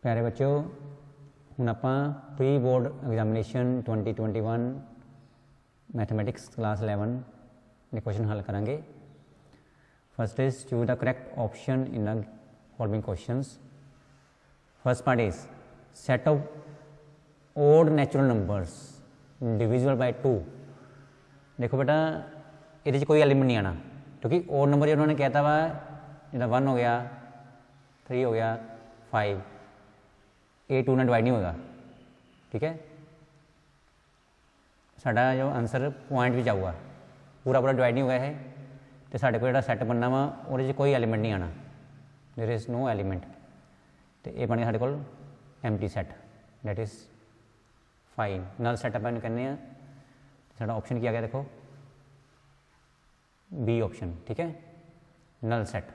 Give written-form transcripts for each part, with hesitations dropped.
प्यारे बच्चों ਹੁਣ ਆਪਾਂ pre board examination 2021 mathematics class 11 ਦੇ क्वेश्चन हल करेंगे। First is choose the correct option in the following questions. First part is set of odd natural numbers divisible by 2। देखो बेटा ये कोई एलिमेंट नहीं आना क्योंकि ओड नंबर जो उन्होंने कहता वा जो 1 हो गया 3 हो गया 5 ये 2 ने डिवाइड नहीं होगा। ठीक है, साडा जो आंसर पॉइंट भी आऊगा पूरा पूरा डिवाइड नहीं होगा है तो साढ़े को जो सैट बनना वा वो कोई एलीमेंट नहीं आना, देयर इज़ नो एलीमेंट। तो ये बन गया साढ़े को empty set that is fine. Null set अपन कहने साढ़ा ऑप्शन किया गया देखो बी ऑप्शन। ठीक है, null set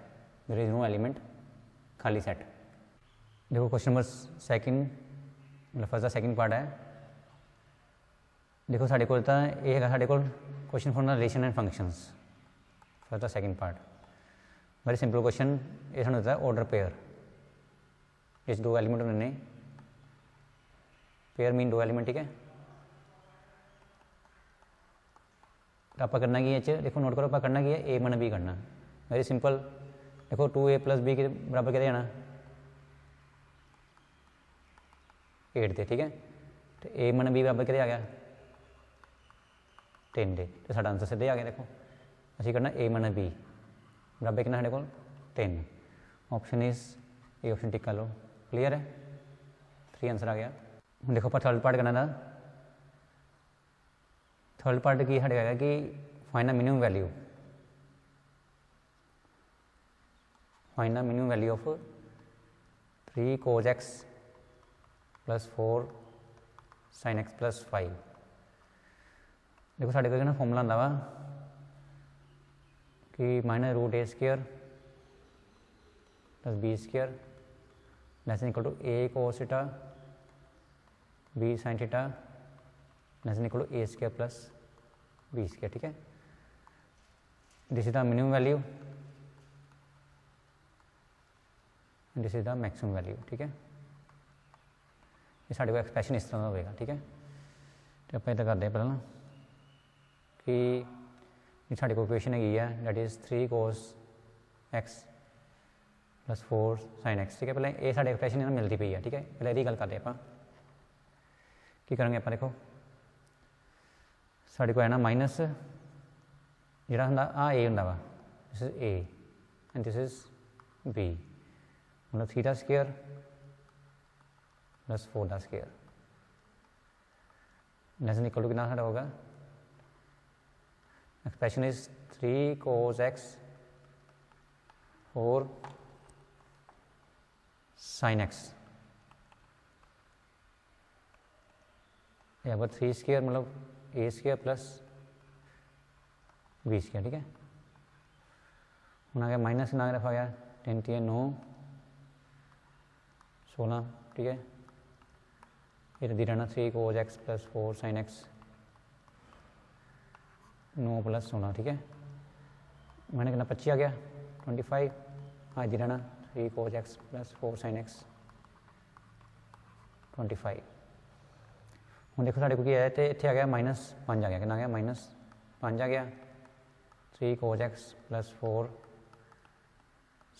there is no element खाली सैट। देखो क्वेश्चन नंबर सेकंड मतलब फर्स्ट द सेकंड पार्ट है। देखो साढ़े को ये है साढ़े को question for the relation and functions first the second part. Very simple question ये सानू होता है ऑर्डर पेयर इस 2 एलिमेंट उन्होंने पेयर मीन 2 एलिमेंट। ठीक है, तो आप करना की है देखो नोट करो आप करना की है ए मन बी करना। वेरी सिंपल देखो 2a + b के बराबर क्या जाना 8 दे। ठीक है, तो a मन b बराबर क्या आ गया 10 दे। तो साडा आंसर सीधे आ गया। देखो असी करना a मन b बराबर कितना साढ़े को 10। Option is A option tick कर लो। क्लीयर है, 3 आंसर आ गया। हम देखो पर थर्ड पार्ट करना था। थर्ड पार्ट की साढ़े है कि find the minimum value of 3 cos x + 4 sin x + 5। देखो साढ़े को फॉर्मूला आंदा वा कि -√a² + b² ≤ a cos θ b sin θ ≤ a² + b²। ठीक है, this is the minimum value this is the maximum value. ठीक है, ये साढ़े को एक्सप्रैशन इस तरह का होगा। ठीक है, तो आप इतना करते हैं पहला कि साढ़े को इक्वेशन है that is 3 cos x + 4 sin x। ठीक है, पहले ये साढ़े एक्सप्रैशन मिलती पई है। ठीक है, पहले यही गल करते हैं आप की करेंगे आप देखो साढ़े को है ना माइनस जोड़ा होंदा आ ए होंदा वा this is A and this is B मतलब θ² + 4² लेसन इक्वल टू कितना साढ़ा होगा expression is 3 cos x 4 sin x या 3² मतलब a² + b²। ठीक है, हूँ आ गया माइनस ना रखा गया 10 × 9 16। ठीक है, ये दी रहना 3 cos x + 4 sin x 9 + 16। ठीक है, मैंने कितना 25 आ गया 25। हाँ दी रहना 3 cos x + 4 sin x 25। हूँ देखो साढ़े को क्या है तो इतने आ गया -5 आ गया कितना आ गया -5 आ गया 3 cos x + 4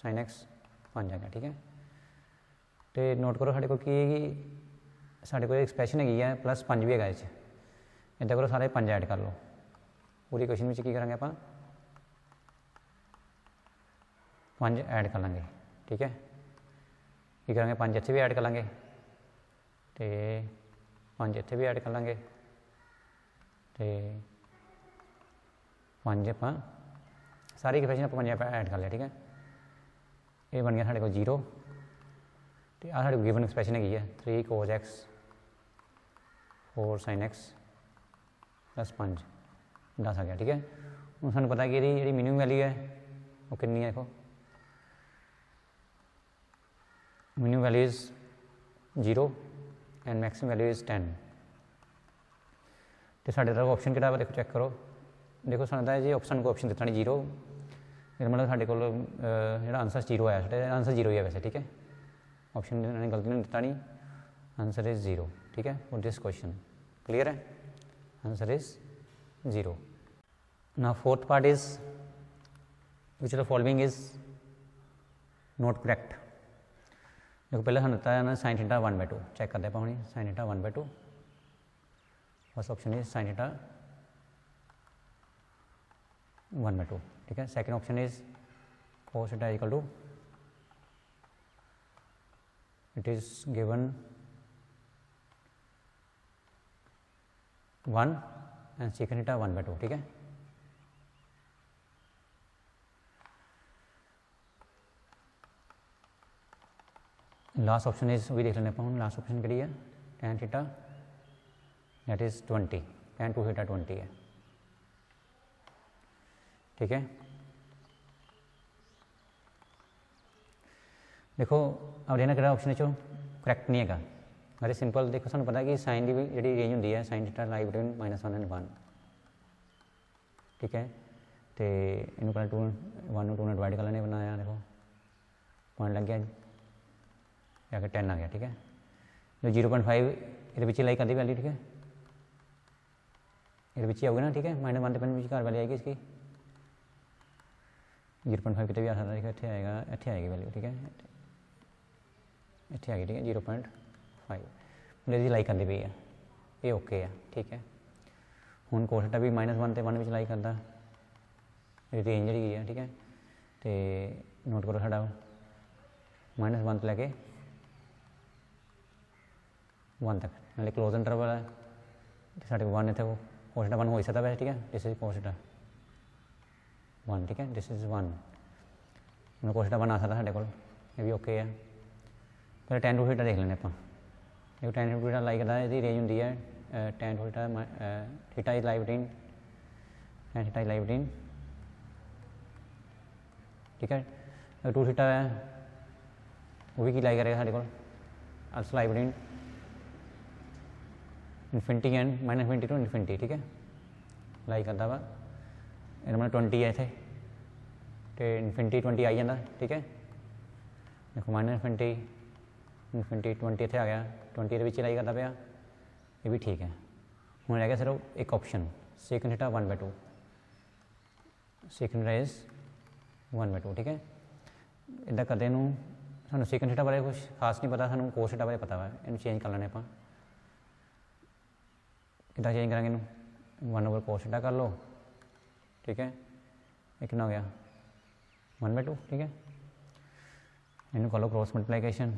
sin x 5 आ गया। ठीक है, तो नोट करो साढ़े को की साढ़े को एक्सप्रैशन है +5 भी है इदा करो सारे 5 ऐड कर लो पूरी क्वेश्चन में की करेंगे आप 5 ऐड कर लेंगे। ठीक है, की करेंगे 5 इत्थे भी ऐड कर लेंगे तो 5 इत्थे भी ऐड कर लेंगे तो 5 आप सारी एक्सप्रैशन आप 5 ऐड कर लिया। ठीक है, ये बन गया साढ़े को 0। तो आ साढ़े गिवन एक्सप्रैशन है 3 cos x 4 sin x + 5 10 आ गया। ठीक है, हूँ सूँ पता कि जी मिनिमम वैल्यू है वो कितनी है। देखो minimum value is 0 and maximum value is 10। तो साढ़े तरफ ऑप्शन कि देखो चेक करो देखो साढ़ा जी ऑप्शन को ऑप्शन दिता नहीं 0 मतलब साढ़े को जो आंसर 0 आया साढ़े आंसर 0 ही है वैसे। ठीक है, ऑप्शन इन्होंने गलती ने दिता नहीं, आंसर इज़ 0, ठीक है, फॉर दिस क्वेश्चन। क्लियर है, answer is 0। Now fourth part is which the following is not correct. देखो पहले हम दिता है ना sin थीटा 1/2, चेक करते पाओ sin theta 1/2, first option is sin theta 1/2, ठीक है। Second option is cos theta equal to, it is given 1 and secant theta 1/2, ठीक है। लास्ट ऑप्शन इज वही देख लेने पाऊँ, लास्ट ऑप्शन करी है tan theta that is 20, tan 2 theta 20 है, ठीक है। देखो अब देखना कि ऑप्शन चो करैक्ट नहीं है, वेरी सिंपल। देखो सानू पता है कि साइन की भी जी रेंज होंगी है, sin theta lie between -1 and 1, ठीक है। तो इनू पहले 1 2 ने डिवाइड कर लेने, बनाया देखो पॉइंट लग गया जाके 10 आ गया, ठीक है। जो 0.5 ये लाई कर दी वैल्यू, ठीक है, ये आऊगी ना, ठीक है। -1 तो घर वैल्यू आएगी इसकी, 0.5 कितने भी आ सकता है, इतने आएगा, इतने आएगी वैल्यू, ठीक है, इतने आ गई, ठीक है 0.5 जी लाई करती पई है, ये ओके है, ठीक है। हुण cos थीटा भी -1 तो 1 लाई करता, रेंज जी है, ठीक है। तो नोट करो साडा -1 तो लैके 1 तक, नाले क्लोज इंटरवल है, साढ़े 1 इतने cos थीटा 1 हो ही सकता वैसे, ठीक है। दिस इज cos थीटा 1, ठीक है, दिस इज 1, मैं cos थीटा 1 आ सकता साढ़े को, ये भी ओके है। पहले tan 2 थीटा देख लेने आप, देखो tan 2 थीटा लाई करता है, ये रेंज होंगी है tan 2 theta is lie between, tan theta is lie between, ठीक है। 2 थीटा है वो भी की लाई करेगा साढ़े को, also lie between infinity and -∞ to infinity, ठीक है, लाई करता वा। ये मतलब 20 है इतने, तो इनफिनिटी 20 आई जाता, ठीक है। देखो -∞ इनफिनिटी 20 इतने आ गया, 20 ये लाई करता पाया, ये भी ठीक है। हूँ रह गया सिर्फ एक option second theta 1/2, second theta is 1/2, ठीक है। इदा करते हैं सानू सेकंड थीटा बारे कुछ खास नहीं पता, सानू cos थीटा बारे पता है, इन चेंज कर लेने आप, कितना चेंज करेंगे, 1 cos थीटा कर लो, ठीक है, ये कितना हो गया 1/2, ठीक है। इनू कर लो क्रॉस मल्टीप्लीकेशन,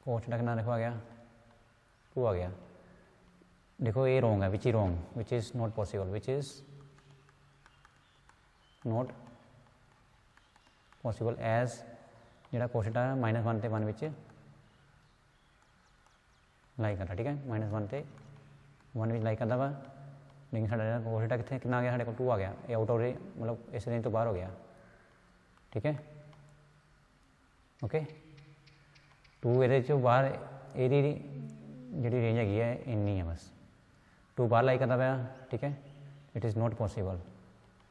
cos थीटा कितना देखो आ गया 2 आ गया। देखो ये रॉन्ग है, which is wrong, which is not possible, which is not possible as जो cos थीटा -1 ते 1 विच लाई करता, ठीक है, -1 ते 1 विच लाई करता वा, लेकिन साढ़ा cos थीटा कितने कितना आ गया, साढ़े को 2 आ गया, ये आउट ऑफ रे मतलब इस रेंज तो बाहर हो गया, ठीक है, ओके। 2 ये बाहर ये जी रेंज हैगी है इन्नी है, बस 2 बाहर लाई करता पाया, ठीक है। इट इज़ नॉट पॉसिबल,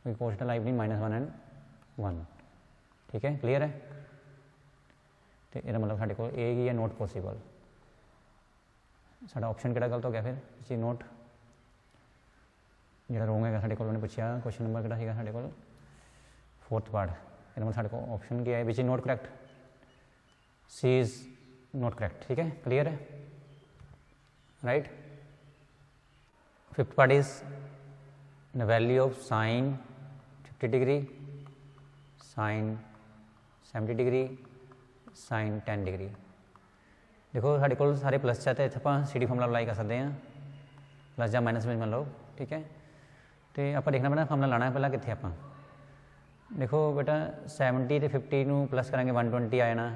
क्योंकि cos theta lie between -1 and 1, ठीक है, क्लीयर है। तो यह मतलब साढ़े को ये है नॉट पॉसिबल, साढ़ा ऑप्शन किहड़ा गलत हो गया फिर, जी नॉट जो रोंग है साढ़े को उन्होंने पूछा क्वेश्चन नंबर किहड़ा साढ़े को फोर्थ पार्ट, यह मतलब साढ़े को ऑप्शन क्या है which is not correct, C is not correct, ठीक है, क्लियर है, right. Fifth part is the value of sin 50 degree, sin 70 degree, sin 10 degree. देखो साढ़े को सारे प्लस चाहते इतने आप सी डी फॉर्मूला अप्लाई कर सकते हैं, प्लस या माइनस में मान लो, ठीक है। तो आप देखना पैना फॉर्मूला लाना है पहला कितने आप, देखो बेटा 70 तो 50 को प्लस करेंगे 120 आ जाना,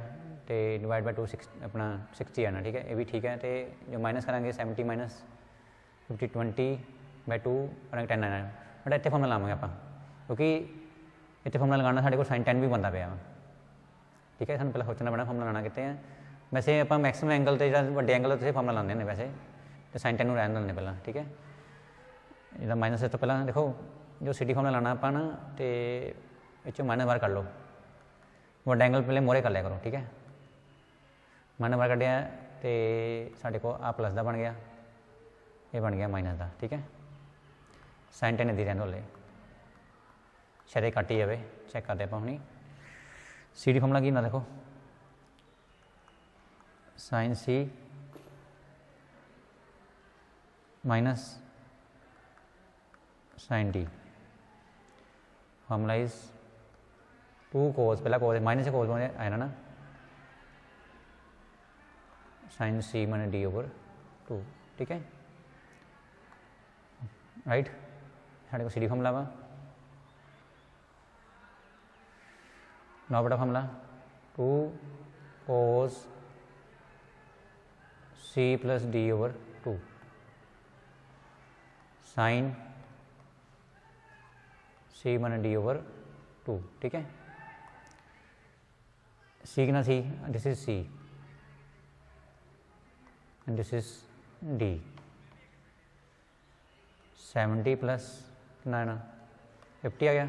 तो डिवाइड बाय 2 अपना 60 आना, ठीक है, ये भी ठीक है। तो जो माइनस करेंगे 70 माइनस 50 20/2 करेंगे 10 आना, बट इतने फॉर्मूला लावांगे आप, क्योंकि इतने फॉर्मूला लगाना साढ़े को sin 10 भी बनता पाया, ठीक है। सू पहले सोचना पैना फॉर्मूला लाना कितने हैं, वैसे आप मैक्सिमम एंगल तो जो बड़े एंगल तो फॉर्मूला लाते हैं वैसे, तो sin 10 रहने देंगे पहला, ठीक है। जो माइनस है तो पहला देखो जो सी डी फॉर्मूला लाना आप ना, तो इस माइनस बाहर कर लो, बड़ा एंगल पहले मोरे कर लिया करो, ठीक है। मान नंबर कढ़िया तो साढ़े को आ प्लस का बन गया, ये बन गया माइनस का। ठीक है, साइन 10 इदी रहने वाले शायद कट ही जाए, चैक करते आप अपनी सी डी फॉर्मूला की ना, देखो sine C minus sine D, formula is 2 cos, पहला कोस माइनस से कोस बने आया ना, sine C minus D over 2। ठीक है, राइट, साढ़े को सी डी फॉर्मूला वा, नौ बटा formula 2 cos C plus D over 2 sine C minus D over 2। ठीक है, सी कितना C, this is C and this is D, 70 plus कितना ना 50 आ गया,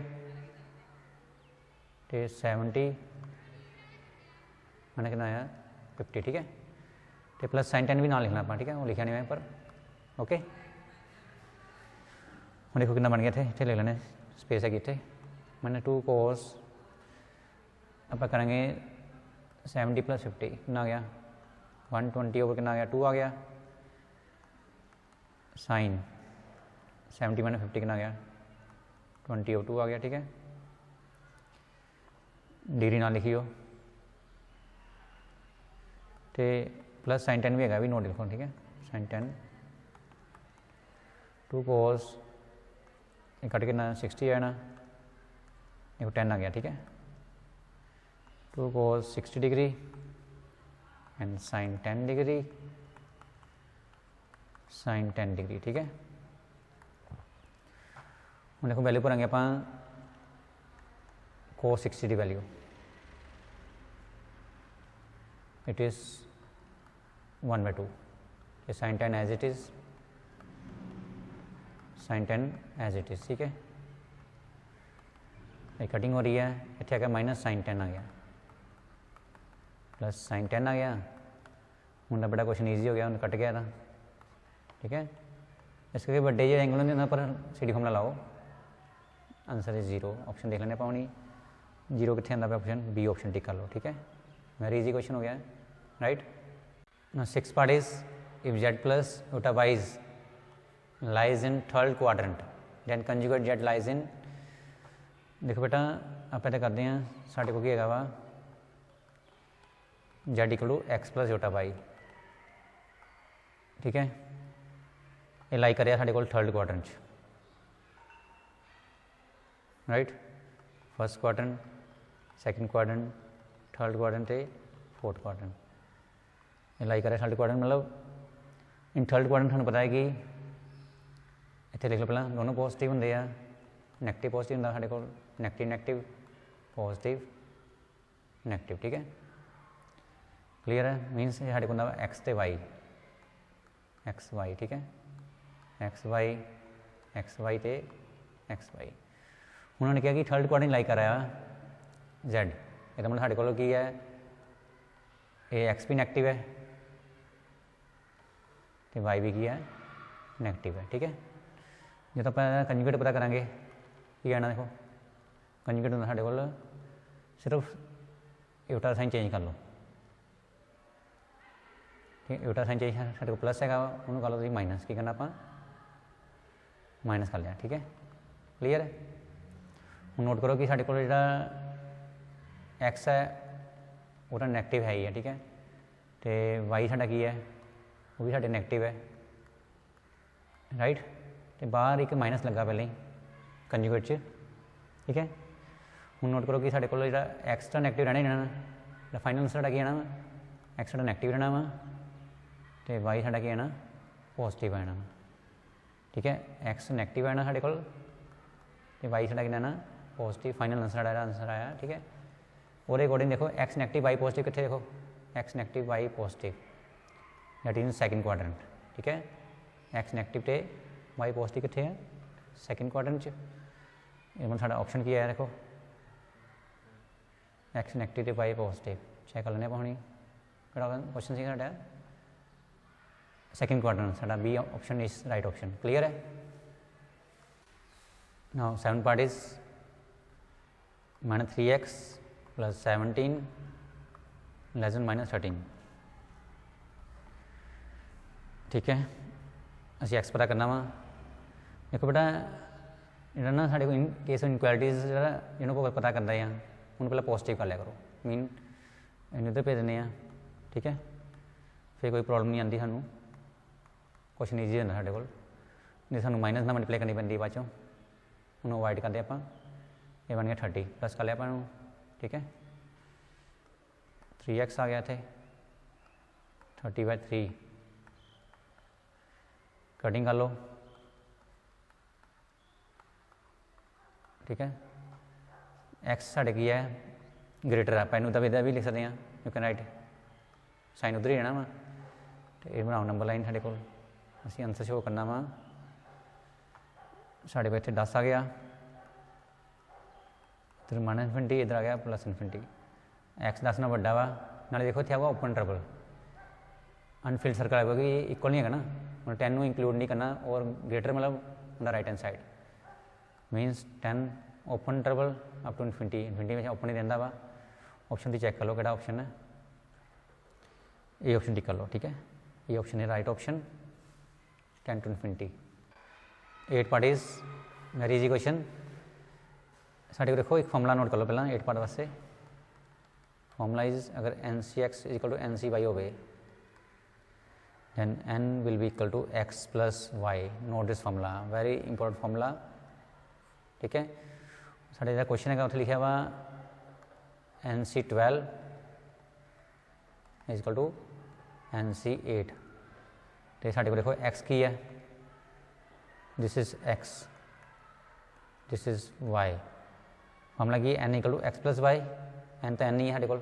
तो 70 मैंने कितना आया 50। ठीक है, तो प्लस साइन 10 भी ना लिखना आप, ठीक है, वो लिखा नहीं मैं पर। ओके, हम देखो कितना बन गया थे, इतने ले लेने स्पेस है कि इतने मैंने 2 कोस आप करेंगे 70 प्लस 50 कितना आ गया 120 ओवर कितना आ गया 2 आ गया, साइन 70 माइनस 50 कितना आ गया 20 ओवर 2 आ गया। ठीक है, डिग्री ना लिखियो, तो प्लस साइन 10 भी है भी नोट लिखो। ठीक है, साइन 10 2 कोस कट के ना 60 है ना, देखो 10 आ गया। ठीक है, 2 cos 60 degree and sine 10 degree, sine 10 degree. ठीक है, हम देखो वैल्यू भरेंगे आप कोस 60 की वैल्यू, इट इज़ 1/2, ये sine 10 as it is, sine 10 as it is. ठीक है, ये कटिंग हो रही है, इतने आ गया माइनस साइन 10 आ गया प्लस साइन 10 आ गया, उनका बड़ा क्वेश्चन ईजी हो गया, उन्हें कट गया था। ठीक है, इस करके बड़े जो एंगल होंगे पर सी डी फॉर्मूला लाओ, आंसर इज 0। ऑप्शन देख लेने पाओ नहीं 0 कितने आता पे, ऑप्शन बी ऑप्शन टिक कर लो। ठीक है, वेरी इजी क्वेश्चन हो गया है, राइट। ना 6 part is if Z plus iota wise lies in third quadrant then conjugate Z lies in, देखो बेटा आप तो करते हैं साढ़े को की है वा Z equal to X plus iota Y. ठीक है, ये लाई कर साढ़े को third quadrant, right, first quadrant, second quadrant, third quadrant ते फोर्थ क्वाड्रेंट, ये लाई कर थर्ड क्वाड्रेंट, मतलब इन थर्ड क्वाड्रेंट थानू पता है कि इतने लिख लो पहला दोनों पॉजिटिव होंगे, नैगेटिव पॉजिटिव होंगे साढ़े को, नैगेटिव नैगेटिव पॉजिटिव नैगेटिव। ठीक है, क्लीयर है, मीनस साढ़े को एक्स ते वाई, एक्स वाई। ठीक है, एक्स वाई ते एक्स वाई, उन्होंने कहा कि थर्ड क्वाड्रेंट लाई कराया जेड, ये मतलब साढ़े को की है ये एक्स भी नैगेटिव है तो वाई भी की है नैगेटिव है। ठीक है, जो तो आप कंजुगेट पता करेंगे की आना, देखो कंजुगेट होंगे साढ़े को सिर्फ यूटा साइन चेंज कर लो। ठीक है, यूटा साइन चेंज साढ़े को प्लस है, उन्होंने कर लो माइनस, की करना आप माइनस कर लिया। ठीक है, क्लीयर है, हम नोट करो कि साढ़े को एक्स है वो तो नैगेटिव है ही है। ठीक है, तो वाई साढ़ा की है वो भी साढ़े नैगेटिव है, राइट, तो बाहर एक माइनस लगा पहले ही कंजुगेट च। ठीक है, हम नोट करो कि साढ़े को एक्स तो नैगेटिव रहना ही रहना, फाइनल साढ़ा की आना वा एक्स साढ़ा नैगेटिव रहना वा, तो वाई साढ़ा की आना पॉजिटिव आना वा। ठीक है, एक्स नैगेटिव आना साढ़े को, तो वाई साढ़ा कि आना पॉजिटिव, फाइनल आंसर आया। ठीक है, और अकॉर्डिंग देखो एक्स नैगेटिव वाई पॉजिटिव कितने, देखो X negative Y positive that is second quadrant. ठीक है, एक्स नैगेटिव ते वाई पॉजिटिव कितने है सैकेंड क्वाड्रेंट च, मतलब साढ़ा ऑप्शन की है, देखो एक्स नैगेटिव ते वाई पॉजिटिव, चेक कर लेने पानी क्वेश्चन सी साडा सेकंड क्वाड्रेंट, साडा B option is right option. Clear है। Now seven part is -3x + 17 less than -13। ठीक है, असी x पता करना वा। देखो बेटा जो ना साढ़े को केस इनक्वालिटीज जिन्होंने को पता करता है उन्होंने पहले पॉजिटिव कर लिया करो, मीन इन इधर भेज देने। ठीक है, फिर कोई प्रॉब्लम नहीं आती, सानू क्वेश्चन ईजी होता साढ़े को। जो सानू माइनस ना मल्टीप्लाई करनी पैंती बाद चों उन्होंने अवॉइड करते आप। ये बन गया 30 प्लस कर लिया अपन। ठीक है, 3x आ गया थे 30/3 कटिंग कर लो। ठीक है, x साढ़े की है ग्रेटर है, पैन तब इधर भी लिख सकते हैं, यू कैन राइट साइन उधर ही रहना वा। तो ये बनाओ नंबर लाइन साढ़े को, असी आंसर शो करना वा। साढ़े को इतने 10 आ गया, इधर -∞, इधर आ गया +∞। x 10 ना बड़ा वा, नाले देखो इतने आगा ओपन ट्रबल अनफिल्ड सर्कल आएगा कि इक्वल नहीं है ना, मतलब 10 को इंक्लूड नहीं करना और ग्रेटर मतलब on the right hand side minus 10 open trouble up to infinity में ओपन ही देता वा। ऑप्शन चेक कर लो कि ऑप्शन है, ये ऑप्शन टिक कर लो। ठीक है, ये ऑप्शन है right option 10 to ∞। 8 part is very easy question. साढ़े को देखो एक फॉर्मूला नोट कर लो पहला 8 पार्ट वास्ते। फॉर्मूला इज अगर NC(x) = NC(y) हो then n will be equal to x plus y। Note this formula, very important formula. ठीक है, साढ़े जो क्वेश्चन है उत्थे लिखा हुआ NC12 = NC8। तो साढ़े को देखो x की है, this is x, this is y। Formula की n = x + y, n तो n नहीं है साढ़े को,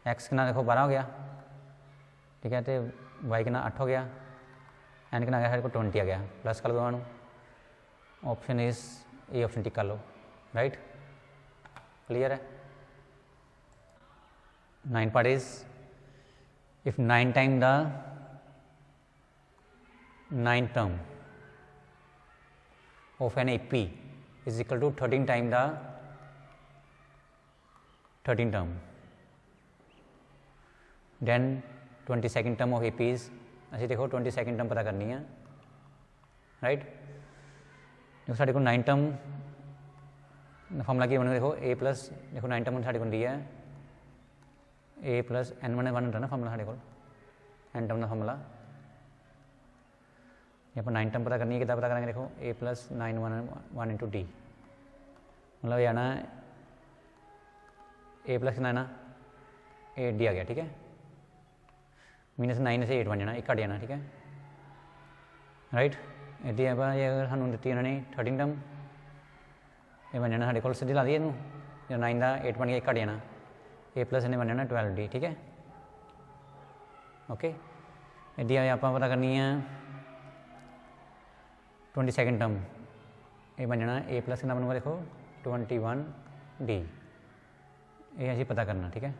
x कितना देखो 12 हो गया। ठीक है, तो y कितना 8 हो गया, n कितना आ गया साढ़े को 20 आ गया। प्लस कर दो दोनों, ऑप्शन इज ये ऑप्शन टिक कर लो। राइट, क्लियर है। 9 part is if 9 time the 9th term of an AP is equal to 13 time the 13th term, then 22nd term of AP is, असी देखो 22nd term पता करनी है। Right, देखो साढ़े को 9th term फॉर्मूला की बने देखो a प्लस, देखो 9th term साढ़े को दी है a प्लस n1 होता ना फॉर्मूला साढ़े को n term का फॉर्मूला। ये अपन 9th term पता करनी है, कितना पता करेंगे देखो a प्लस 9 × d, मतलब ये आना a प्लस कितना है ना 8d आ गया। ठीक है, -9 से 8 बन जाना, एक घट जाना। ठीक है, राइट, एडी है ये अगर सानू दी उन्होंने 13 टर्म ये बन जाना साढ़े को सीधी ला दी इनू, जो 9 का 8 बन गया, एक घट जाना a प्लस इन्हें बन जाना 12d। ठीक है, ओके। एडी आप पता करनी है 22nd टर्म, ये बन जाना a प्लस कितना बनूगा देखो 21d, ये असी पता करना। ठीक है,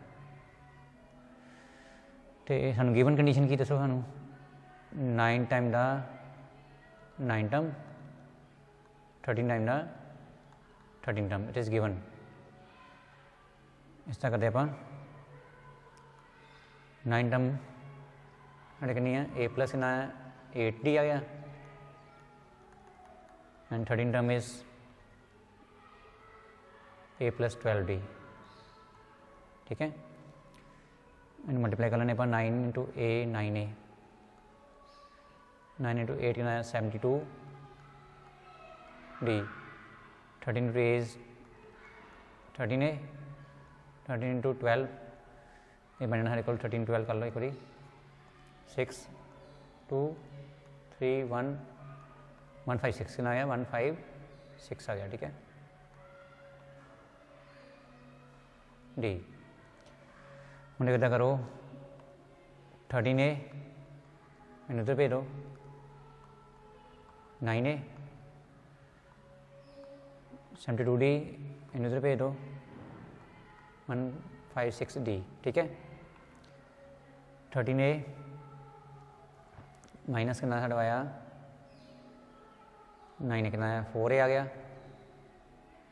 तो सानू गिवन कंडीशन की दसो, सानू 9 time the 9th term 13 time the 13th term, it is given. इस तरह करते अपन 9th term साढ़े कितनी है a प्लस कितना है 8d आ गया, and 13th term is a plus 12d। ठीक है, इन मल्टीप्लाई कर लेने पर 9 × a 9a, 9 × 8 कितना है 72d, 13 × a इज 13a, 13 × 12 ये बनना है 13 12 कर लो एक बारी 6 2 3 1 156 कितना आ गया 156 आ गया। ठीक है, डी मुझे कितना करो 13a मैंने उधर भेज दो 9a 72d इन उधर भेज दो 156d। ठीक है, 13a माइनस कितना साढ़ा आया 9 कितना आया 4a आ गया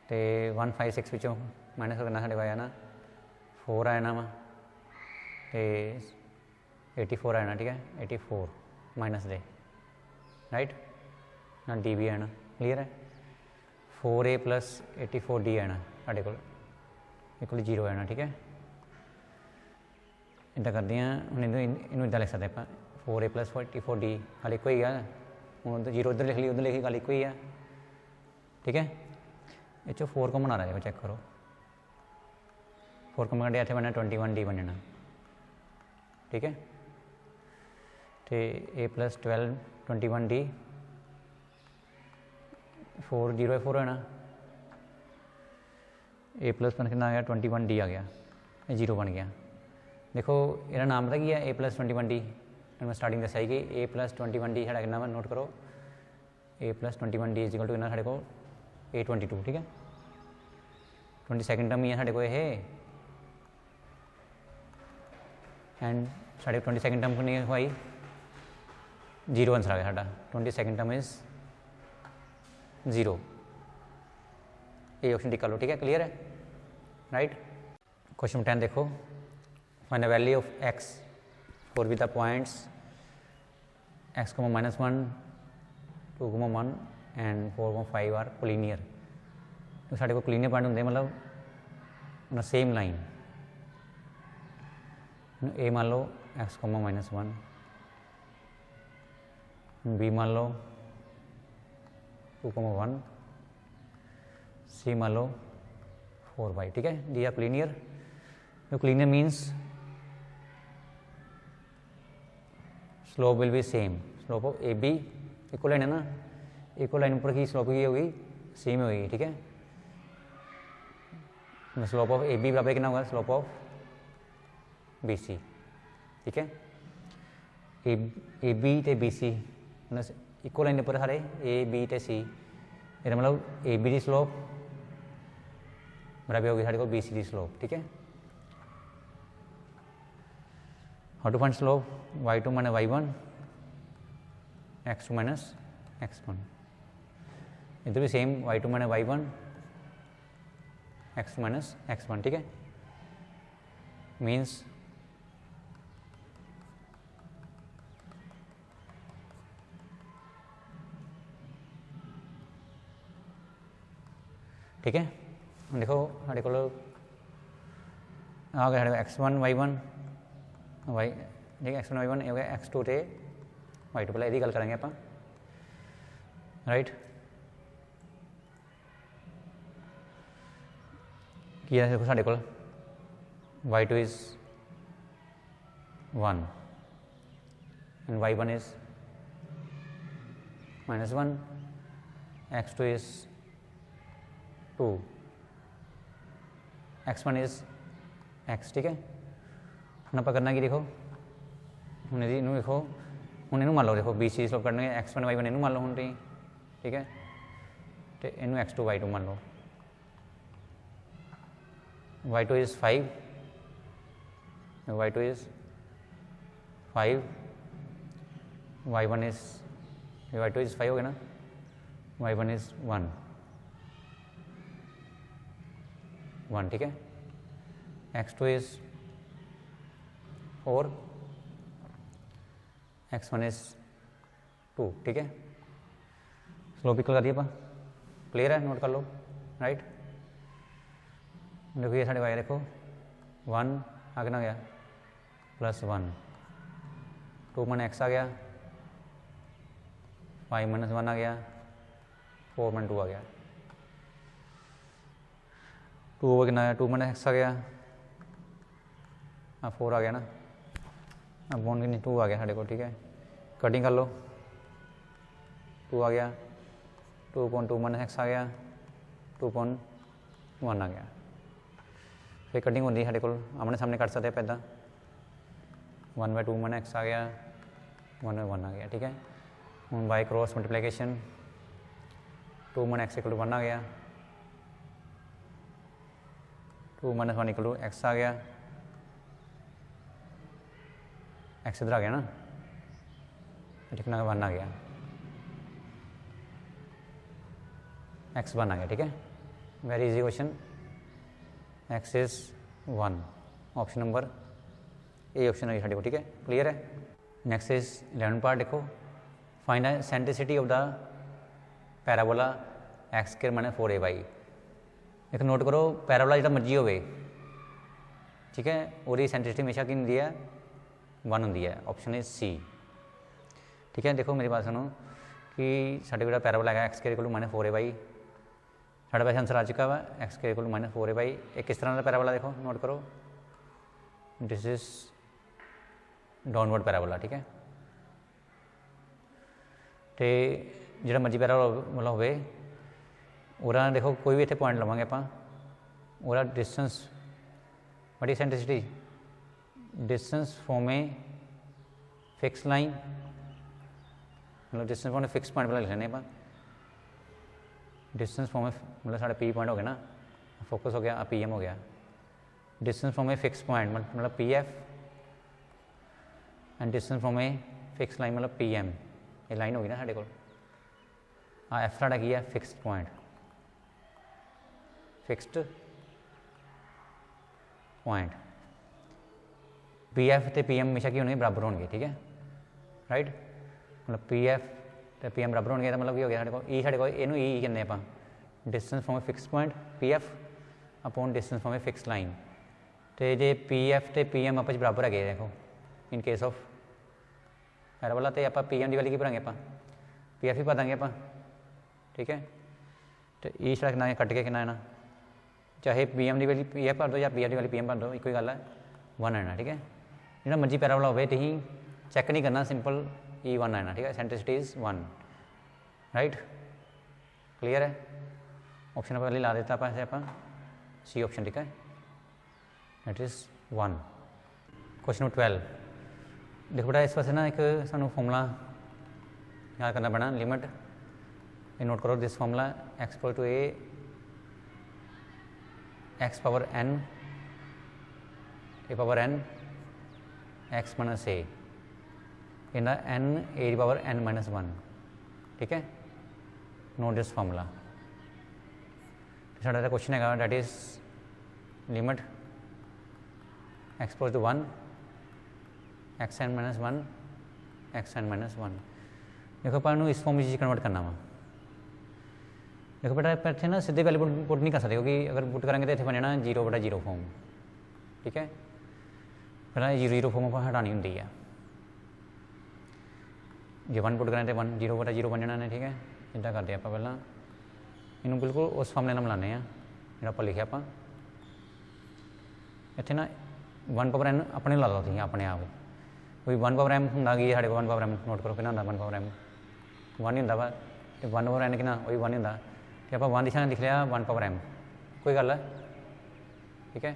तो 156 विचों माइनस कितना साढ़े आया ना 4 आना वा तो 84 आना ठीक है 84 माइनस दे राइट ना डी भी आना क्लीयर है 4a प्लस 84d आना साढ़े को इक्वल 0 आना ठीक है इदा करते हैं हम इनू इदा लिख सकते आप 4a प्लस 84d गल एक ही है हूँ 0 उधर लिख ली उधर लिखी गल एक ही है ठीक है ये 4 कॉमन आ रहा है चेक करो 4 कॉमन कटे इतने बनना 21d बनना ठीक है तो a प्लस 12 21d 4 0 है 4 है ना a प्लस कितना आ गया 21d आ गया ये 0 बन गया देखो यदा नाम पता की है a प्लस 21d मैं स्टार्टिंग दसा कि a प्लस 21d साढ़ा कितना वा नोट करो a plus 21d is equal to कितना साढ़े को a22 ठीक है 22nd टर्म ही है साढ़े को ये एंड साढ़े 22nd टर्म को नहीं हुई 0 आंसर आ गया साढ़ा 22nd टर्म इज 0 ये ऑप्शन टिक कर लो ठीक है क्लियर है राइट क्वेश्चन 10 देखो find the value of x for with the points x, -1 2, 1 and 4, 5 are collinear तो साढ़े को कोलिनियर पॉइंट होंगे मतलब सेम लाइन a मान लो x, -1 b मान लो 2, 1 c मान लो 4 बाई ठीक है दी आर कोलिनियर तो collinear means slope will be same slope of A B equal line है ना इक्वल लाइन ऊपर की स्लोप की होगी सेम होगी ठीक है स्लोप ऑफ ए बी बराबर कितना होगा स्लोप ऑफ बी सी ठीक है ए बी तो बी सी इक्वल लाइन पर सारे ए बी तो सी ये मतलब ए बी की स्लोप बराबर होगी साढ़े को बी सी की स्लोप ठीक है how to find slope y2 minus y1 x2 minus x1 इधर भी same y2 minus y1 x2 minus x1 ठीक है मीन्स ठीक है देखो साढ़े को आ गया साढ़े x1 y1 वाई ठीक है x1 y1 ये हो गया x2 तो y2 पहले यही गल करेंगे आप राइट किया देखो साढ़े को y2 is 1 and y1 is -1 x2 is 2 x1 is x ठीक है हम आप करना कि देखो हूँ इनू देखो हूँ इनू मान लो देखो बी सी स्लोप करने x1 y1 इनू मान लो हूँ ठीक है तो इनू x2 y2 मान लो y2 is 5 y2 is 5 y1 is y2 is 5 हो गया ना y1 इज 1 ठीक है x2 इज 4 x1 इज 2 ठीक है स्लोप इक्वल कर दिए आप क्लियर है नोट कर लो राइट देखो ये साढ़े आया देखो 1 आ कितना गया +1 2 - x आ गया 5 - 1 आ गया 4 - 2 आ गया 2 कितना आया 2 - x आ गया 4 आ गया ना अब वन कितनी 2 आ गया साढ़े को ठीक है कटिंग कर लो 2 आ गया 2.2 - x आ गया 2.1 आ गया फिर कटिंग होती है साढ़े को आमने सामने कट सकते पैदा 1/2 - x आ गया 1/1 आ गया ठीक है हूँ बाय क्रॉस मल्टीप्लीकेशन 2 - x = 1 आ गया 2 - 1 = x आ गया एक्स इधर आ गया ना, कितना 1 आ गया, एक्स 1 आ गया, ठीक है। Very easy question, x is 1, option number A option है साढ़े को, ठीक है, क्लियर है। नेक्स्ट इज 11 पार्ट, देखो find the centricity of the parabola x square minus 4ay। एक नोट करो पैराबोला जो मर्जी होवे, ठीक है, और सेंट्रिसिटी हमेशा की होंगी है 1 होंगी है, ऑप्शन इज सी, ठीक है। देखो मेरी बात सुनो कि साढ़े जो पैराबोला है X square equal to minus 4ay, साढ़ा वैसे आंसर आ चुका हुआ X square equal to minus 4ay। एक किस तरह का पैराबोला देखो नोट करो, दिस इज डाउनवर्ड पैराबोला, ठीक है। तो जो मर्जी पैराबोला होवे ਉਹਦਾ देखो कोई भी इतने पॉइंट लवेंगे आप, ਉਹਦਾ distance what is eccentricity, distance from a fix line, मतलब distance from a fix point पहले लिख लेने आप, डिस्टेंस फ्रॉम ए मतलब साढ़े पी पॉइंट हो गया ना, फोकस हो गया, पी एम हो गया, distance from a fix point मतलब P F and distance from a fix line मतलब पी एम, ये लाइन होगी ना साढ़े को, एफ साढ़ा की है fixed point, fixed point, P F तो पी एम हमेशा की होने बराबर होंगे, ठीक है, राइट, मतलब पी एफ तो पी एम बराबर होंगे, तो मतलब की हो गया साढ़े को ई, साढ़े को इनू ई कहते हैं आप, distance from a fix point P F upon distance from a fix line. तो जे पी एफ तो पी एम आपस बराबर है, देखो इन केस ऑफ पैराबोला तो आप पी एम की वैल्यू की भरांगे, आप पी एफ ही पा देंगे आप, ठीक है। तो ई साढ़ा कितना कट के कितना है ना, चाहे पी एम की वैल्यू पी एफ भर दो या पी एफ की वैल्यू पी एम भर दो, एक ही गल है, 1 आना, ठीक है। जो मर्जी पैराबोला हो तो चैक नहीं करना, सिंपल ई 1 आना, ठीक है, सेंट्रिसिटी इज 1, राइट, क्लियर है। ऑप्शन पहले ला देता आप सी ऑप्शन, ठीक है, दैट इज 1। क्वेश्चन नंबर 12, देखो बेटा इस पास ना एक सानू फॉर्मूला याद करना पैना, लिमिट ये नोट करो, this formula X equal to A X power N A power N X minus A in the N A the power N minus 1, ठीक है, नोट दिस फॉर्मूला। साढ़ा क्वेश्चन है that is limit X equal to 1 X N minus 1 X N minus 1। देखो अपन इस form में convert करना वा, देखो बेटा इतने ना सीधे वैल्यू पुट नहीं कर सकते, क्योंकि अगर पुट करेंगे तो इतने बने ना 0/0 फॉर्म, ठीक है, पहले 0 फॉर्म आप हटानी होंगी है, जे 1 पुट करें तो 1 0/0 बन जाना ने, ठीक है। इदा करते आप पहला इनू बिल्कुल उस फॉर्मूले नाल मिलाने हैं जो आप लिखा, आप इतने ना 1 पावर एन अपने ला लो तुम अपने आप, कोई 1 पावर एम होंगे की साढ़े को 1 पावर एम नोट करो कि 1 पावर एम 1 ही होंगे वा, 1 पावर एन कि वही 1 ही होंगे, तो आप 1 दिशा लिख लिया 1 पावर एम, कोई गल है, ठीक है।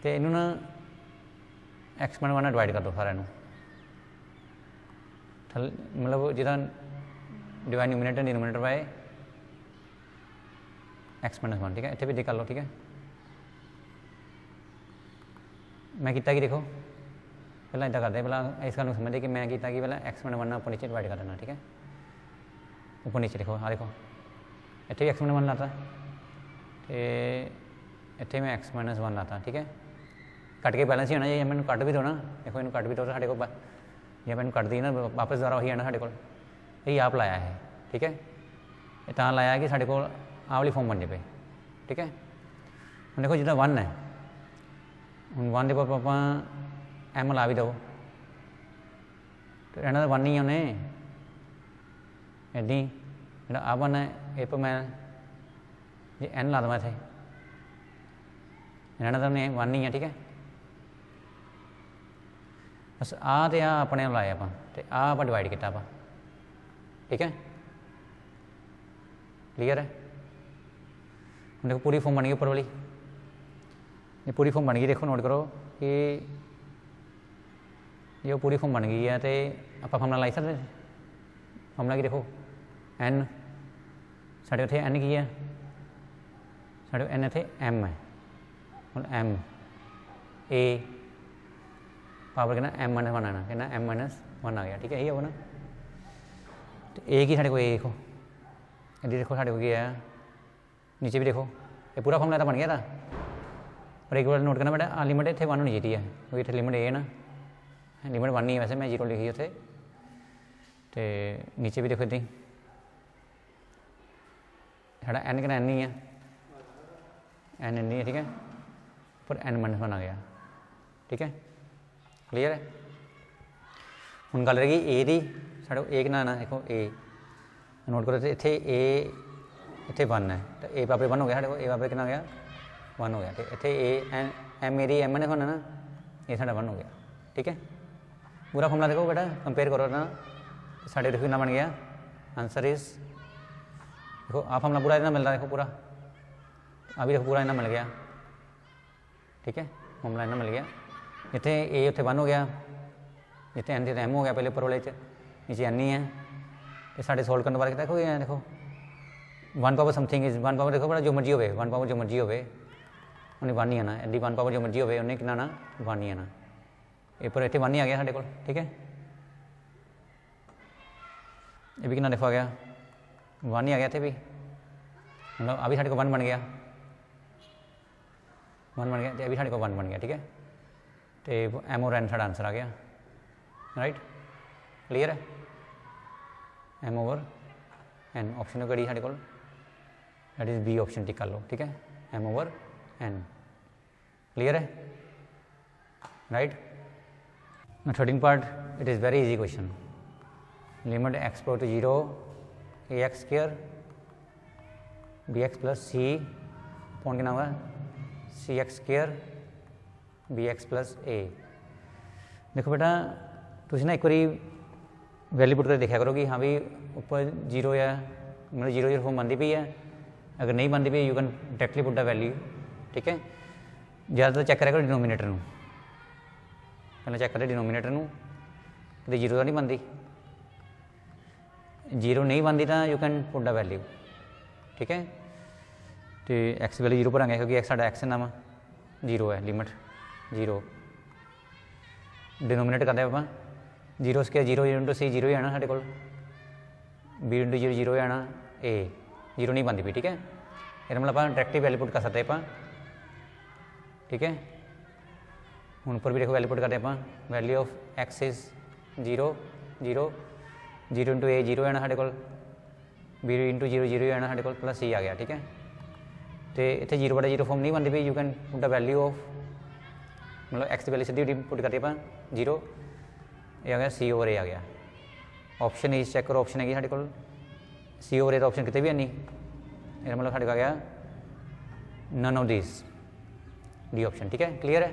तो इनू ना एक्स माइनस 1 डिवाइड कर दो सारे, मतलब जिदा divide numerator denominator by x minus 1, ठीक है, इतने भी कर लो, ठीक है। मैं किया कि देखो पहला इदा करते, पहला इस गल समझते कि मैं किया कि पहला एक्स माइनस 1 ऊपर नीचे डिवाइड कर देना, ठीक है, ऊपर नीचे देखो, हाँ देखो इतने भी एक्स माइनस 1 लाता, तो इतने मैं एक्स माइनस 1 लाता, ठीक है, कट के बैलेंस ही होना, ये मैंने कट भी दो ना, देखो इन कट भी दो तो साढ़े को, ये मैंने कट दी ना वापस दोबारा वही आना साढ़े को, यही आप लाया है, ठीक है, इतना लाया है कि साढ़े को आ वाली फॉर्म बन जाए, ठीक है। हम देखो जिदा 1 है, हम 1 के पापा एम ला भी दो, तो रहना तो 1 ही उन्हें इदी जो आ 1 है ये पर मैं जी एन ला देवा थे, रहना तो उन्हें 1 ही है, ठीक है। बस आ तो आ अपने लाए आप, तो आप डिवाइड किया आप, ठीक है, क्लीयर है। देखो पूरी फॉर्म बन गई ऊपर वाली, ये पूरी फॉर्म बन गई, देखो नोट करो कि ये पूरी फॉर्म बन गई है, तो आप फॉर्मूला लाई सकते, फॉर्मूला की देखो एन साढ़े उथे एन की है, साढ़े एन इतने एम है, एम ए पावर कितना m-1 आना, कितना m-1 आ गया, ठीक है, यही होगा ना। तो ए की साढ़े को ए देखो, इधर देखो साढ़े को क्या है, नीचे भी देखो, ये पूरा फॉर्मूला तो बन गया था। और एक बार नोट करना बेटा, लिमिट इतने 1 होनी चाहिए है, क्योंकि इतने लिमिट ए ना, लिमिट 1 नहीं है, वैसे मैं 0 लिखी उत्थे। तो नीचे भी देखो इतनी साढ़ा n कितना n ही है, n नहीं है, ठीक है, पर n-1 आ गया, ठीक है, क्लीयर है। हुण गल रही ए दी, साढ़े ए कितना आना, देखो ए नोट करो, इत्थे ए इत्थे 1 है, तो ए बराबर 1 हो गया, साढ़े को ए बराबर कितना आ गया 1 हो गया। तो इत्थे ए एम मेरी m-1 ना, ये साढ़ा 1 हो गया, ठीक है। पूरा फॉर्मूला देखो बेटा, कंपेयर करो ना, साढ़े देखो कितना बन गया, आंसर इज देखो आप फॉर्मूला पूरा इतना मिल रहा है, देखो पूरा अभी देखो पूरा इतना मिल गया, ठीक है, फॉर्मूला इतना मिल गया। इतने ए उत्थे 1 हो गया, जितने एन थे एम हो गया पहले उपर वाले, नीचे एन ही है। तो साढ़े सोल्व करने वाले देखो ये देखो 1 पावर समथिंग इज 1 पावर, देखो बड़ा जो मर्जी होवे 1 पावर जो मर्जी होवे उन्हें 1 ही आना, एडी 1 पावर जो मर्जी होवे उन्हें कितना आना 1 ही आना। ये पर इतने 1 ही आ गया साढ़े को, ठीक है। ये भी कितना देखो आ गया 1 ही आ गया, इतने भी मतलब अभी साढ़े को 1 बन गया, 1 बन गया, तो अभी साढ़े को 1 बन गया, ठीक है। तो एम और एन साढ़ा आंसर आ गया, राइट, क्लीयर है। एम ओवर एन ऑप्शन कड़ी साढ़े को, that is B option tick कर लो, ठीक है, एम ओवर एन, क्लीयर है, राइट। ना 13 part, it is very easy question. Limit x pro to 0 a x square b x plus c point कितना होगा c x square b x plus a. देखो बेटा तुम ना एक बारी वैल्यू पुट कर देखा करो कि हाँ भी ऊपर 0 या मतलब 0 फॉर्म बनती पई है, अगर नहीं बनती पई you can directly put the value, ठीक है। ज़्यादातर चेक करा करो डिनोमीनेटर में, पहले चेक करें डिनोमीनेटर में कि 0 तो नहीं बनती, 0 नहीं बनती तो you can put the value, ठीक है। तो एक्स वैल्यू 0 पर आ गया क्योंकि एक्स साढ़ा एक्स नाम 0 है, लिमिट 0 डिनोमीनेटर करते आप 0 स्क्वायर 0 इंटू सी 0 ही आना साढ़े को, बी इंटू 0 0 ही आना, ए 0 नहीं बनती पी, ठीक है। ये मतलब आप डायरेक्टली वैल्यू पुट कर सकते हैं, ठीक है। हूँ ऊपर भी देखो वैल्यू पुट करते हैं, value of x is 0 0 0 into a 0 आना साढ़े को, बी इंटू 0 0 ही आना साढ़े को, प्लस सी आ गया, ठीक है। तो इतने 0 बटा 0 फॉर्म नहीं बनती P, you can put the value of मतलब एक्स की वैल्यू सीधी पुट करते हैं 0, ये आ गया सी ओवर ए आ गया। ऑप्शन इज चेक करो, ऑप्शन है साढ़े को सी ओवर ए तो ऑप्शन कितने भी है नहीं, ये मतलब साढ़े को आ गया none of this D option, ठीक है, क्लियर है।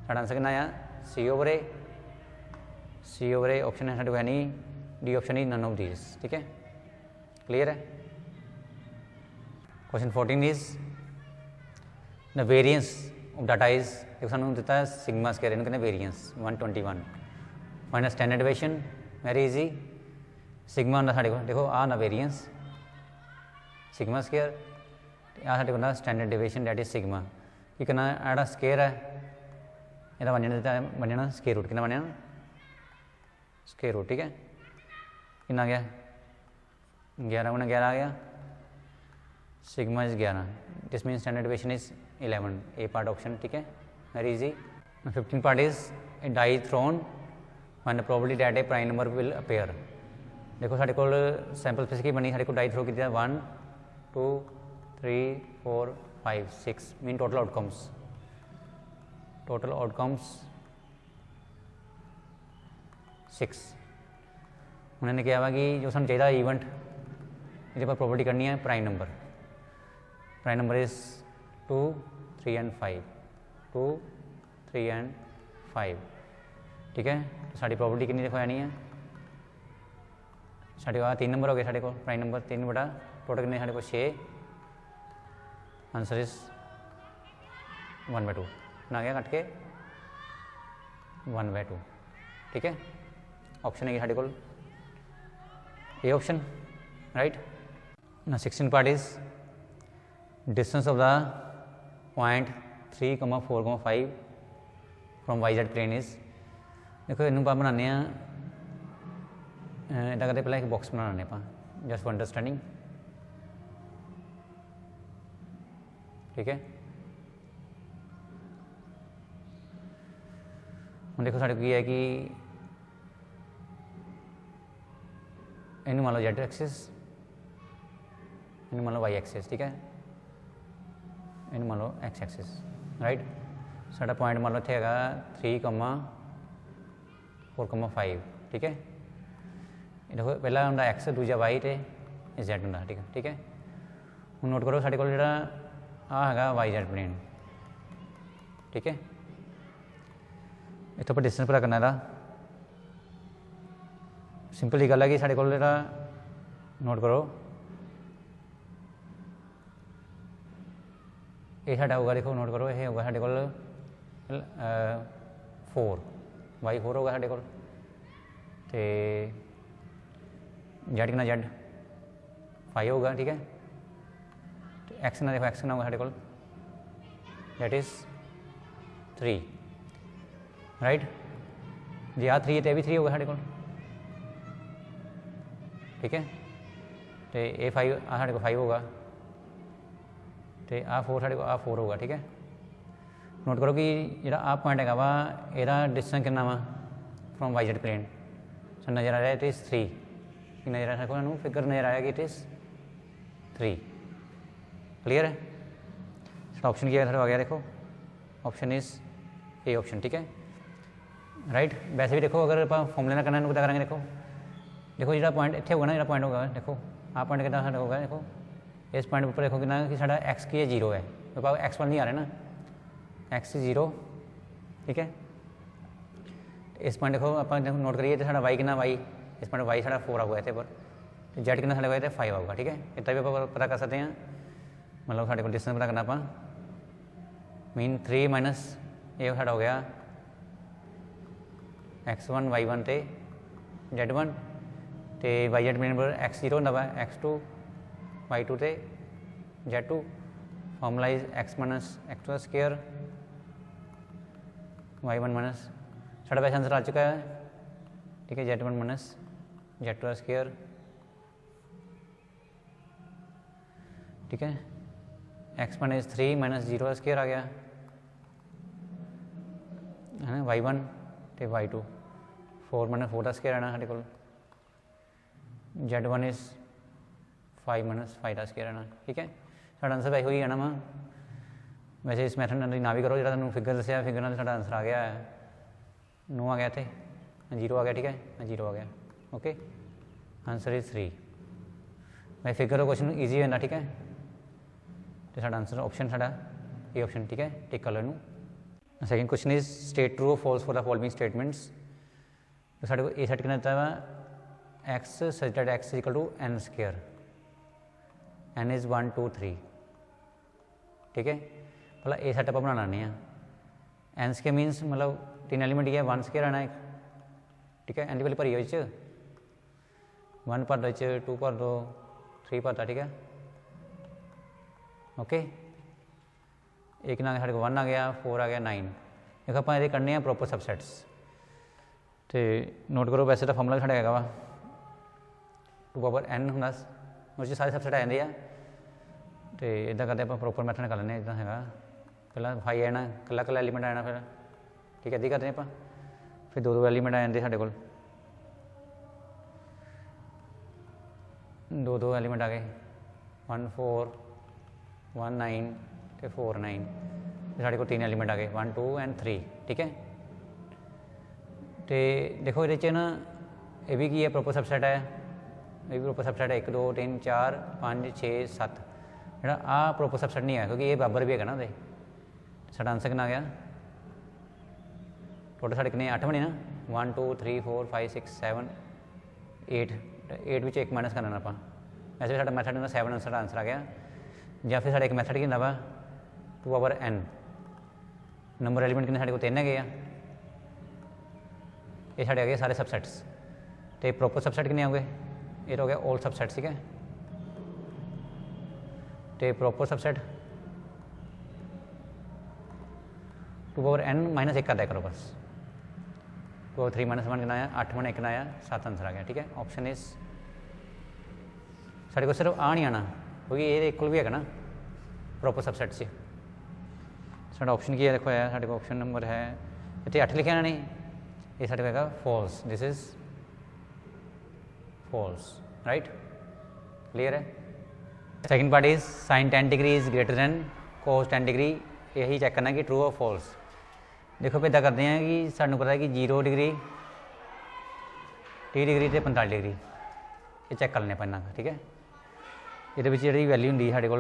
साढ़ा आंसर कितना आया सी ओवर ए ऑप्शन है साढ़े को है नहीं, D option is none of this, ठीक है, क्लियर है। Question 14 is the variance of data is, देखो सानू दिता है सिग्मा स्क्वायर, इन्होंने कहते variance 121 find standard deviation, very easy. Sigma होंगे साढ़े को, देखो आ ना वेरिएंस सिग्मा स्क्वायर, आ साढ़े को standard deviation that is sigma, कि कहना एड़ा स्केयर है यदा बन जाना स्केयर रूट, कितना बनया स्केयर रूट, ठीक है। कितना गया 11 गुना 11 आ गया, sigma is 11, this mean standard deviation is 11, A part option, ठीक है, very easy. 15 part is a die thrown when the probability that a prime number will appear. देखो साढ़े को सैंपल स्पेस की बनी, साढ़े को डाई थ्रो की 1 2 3 4 5 6 मीन टोटल आउटकम्स 6। उन्होंने कहा कि जो सू चाहिए ईवेंट ये पर प्रोबेबिलिटी करनी है prime number is 2 3 and 5 2 3 and 5, ठीक है। तो साड़ी प्रोबेबिलिटी कितनी देखो आनी है, साढ़े को 3 नंबर हो गए, साढ़े को प्राइम नंबर 3 बटा टोटल कितने साढ़े को 6, आंसर इज 1/2 ना गया कट के 1/2, ठीक है। ऑप्शन है साढ़े को ए ऑप्शन, राइट ना। 16 part is distance of the point 3, 4, 5 from Y Z plane is, देखो इनू आप बनाने इदा करते पहले एक बॉक्स बनाने आप जस्ट फॉर अंडरस्टैंडिंग, ठीक है। हम देखो साढ़े की है कि इनू मान लो जेड एक्सिस, इनू मान लो वाई एक्सिस, ठीक है, इनू मान लो एक्स एक्सिस, राइट। साडा पॉइंट मान लो इत्थे हैगा 3,4,5, ठीक है। देखो पहला हुंदा एक्स, दूजा वाई ते जेड हुंदा, ठीक है, ठीक है। हुण नोट करो साडे कोल जिहड़ा आ हैगा वाई जेड प्लेन, ठीक है। इत्थों पर डिस्टेंस पता करना, सिंपल ही गल है कि साढ़े कोल जिहड़ा नोट करो ये साडा होगा, देखो नोट करो ये होगा साढ़े कोल 4, वाई 4 होगा साढ़े कोल, ते जेड कितना जेड 5 होगा, ठीक है। तो एक्स ना देखो एक्स कितना होगा साढ़े कोल, दैट इज़ 3, राइट। जी आ 3 है तो ये भी 3 होगा साढ़े कोल, ठीक है। तो ये 5 आ साढ़े को 5 होगा, तो आ 4 साढ़े को आ 4 होगा, ठीक है। नोट करो कि जो आ पॉइंट है वा यदा डिस्टेंस कितना वा फ्रॉम वाई जेड प्लेन, सो नज़र आ रहा है इट इज़ 3, नज़र आ रहा है फिगर नज़र आया कि इट इज़ 3, क्लियर है। ऑप्शन क्या है आ गया, देखो ऑप्शन इज़ ए ऑप्शन, ठीक है, राइट। वैसे भी देखो अगर आप फॉर्मूले ना करना पता करेंगे, देखो देखो जो पॉइंट इतने होगा ना, जो पॉइंट होगा देखो आ पॉइंट कितना साढ़े होगा, देखो इस पॉइंट पर देखो कितना कि साढ़ा एक्स की 0 है, तो एक्स पर नहीं आ रहा ना, एक्स 0, ठीक है। इस पॉइंट देखो आप नोट करिए तो साढ़ा वाई कितना, वाई इस पॉइंट वाई साढ़ा 4 आऊगा इतने पर, तो जेड कितना साढ़े को 5 आऊगा, ठीक है। इतना भी आप पता कर सकते हैं, मतलब साढ़े को डिस्टेंस पता करना आप मीन 3 माइनस ये साढ़ा हो गया x1 y1 ते z1, तो वाई जेड प्लेन पर x0 होंदा वा x2 y2 ते z2, formula is x minus x2 square y1 minus, साढ़ा वैसे आंसर आ चुका है, ठीक है, z1 माइनस z2 स्क्वायर, ठीक है। x1 इज 3 माइनस 0 स्क्वायर आ गया है ना, y1 तो y2 4 माइनस 4 का स्क्वायर आना साढ़े को, z1 इज 5 माइनस 5 का स्क्वायर आना, ठीक है। साढ़ा आंसर वैसे ही आना वा, वैसे इस मैथड ना भी करो, जो तुम फिगर दसिया फिगर नाल साढ़ा आंसर आ गया है 9 आ गया, इतने 0 आ गया, ठीक है, 0 आ गया, ओके। आंसर इज 3, वैसे फिगर का क्वेश्चन ईजी होता, ठीक है। तो साढ़ा आंसर ऑप्शन साढ़ा ए ऑप्शन, ठीक है, टिक कर लो इनू। Second question is state true और false for the following statements, तो साढ़े को ए सेट कितना दिता वा x such that x equal to n square, n is 1 2 3, ठीक है। भला ए सेट आप बना लाने n स्क्वायर मीनस मतलब 3 एलीमेंट ही है, 1 स्क्वायर आना है, ठीक है। n की वैल्यू भरी हो 1 भर दो, 2 भर दो, 3 भरता, ठीक है, ओके। एक ना साढ़े को 1 आ गया, 4 आ गया, 9, देखो आप ये करने प्रॉपर सबसैट्स, तो नोट करो वैसे तो फॉर्मूला साढ़ा है 2 पावर n होंगे, उसमें सारे सबसैट आ जाते हैं, तो इदा करते आप प्रॉपर मैथड कर लें, इदा है पहला 5 आना कला कला एलीमेंट आना, फिर ठीक है इदा करते हैं आप, फिर 2 एलीमेंट आ जाते साढ़े को, 2 एलीमेंट आ गए 1 4 1 9 तो 4 9, साढ़े को 3 एलीमेंट आ गए 1 2 एंड 3, ठीक है। तो देखो ये ना ये भी की है प्रॉपर सबसैट है, ये भी प्रॉपर सबसैट है, 1 2 3 4 5 6 7, जो आ प्रॉपर सबसैट नहीं है क्योंकि ये बराबर भी है ना, साढ़ा आंसर कितना आ गया टोटल साढ़े कितने 8 बने ना, 1 2 3 4 5 6 7 8, 8 में 1 माइनस करना आप, वैसे भी साढ़ा मैथड होंगे 7 साढ़ा आंसर आ गया, या फिर साढ़ा एक मैथड की होंगे वा 2 पावर n, नंबर एलीमेंट कितने साढ़े को 3 है, ये साढ़े आ गए सारे सबसैट्स, तो प्रॉपर सबसैट कितने हो गए, ये हो गया ऑल सबसैट्स, ठीक है। तो प्रॉपर सबसैट 2 पावर n माइनस 1 कर दिया करो बस। 2 पावर 3 माइनस 1 कितना आया, 8 माइनस 1 कितना आया, 7 आंसर आ गया। ठीक है, ऑप्शन इज साढ़े को सिर्फ आ नहीं आना क्योंकि ये इक्वल भी है ना प्रॉपर सबसेट से। साढ़ा ऑप्शन की है देखो है साढ़े को ऑप्शन नंबर है इतने 8 लिखे ना नहीं, ये साढ़े को false, this is false, right. Clear है। Second part is sine 10 degree is greater then cos 10 degree, यही चेक करना कि ट्रू और फॉल्स। देखो पे इदा करते हैं कि सानू पता है कि 0 डिग्री 30 डिग्री तो 45 डिग्री ये चेक कर लेने पैना। ठीक है, ये जी वैल्यू होंगी साढ़े को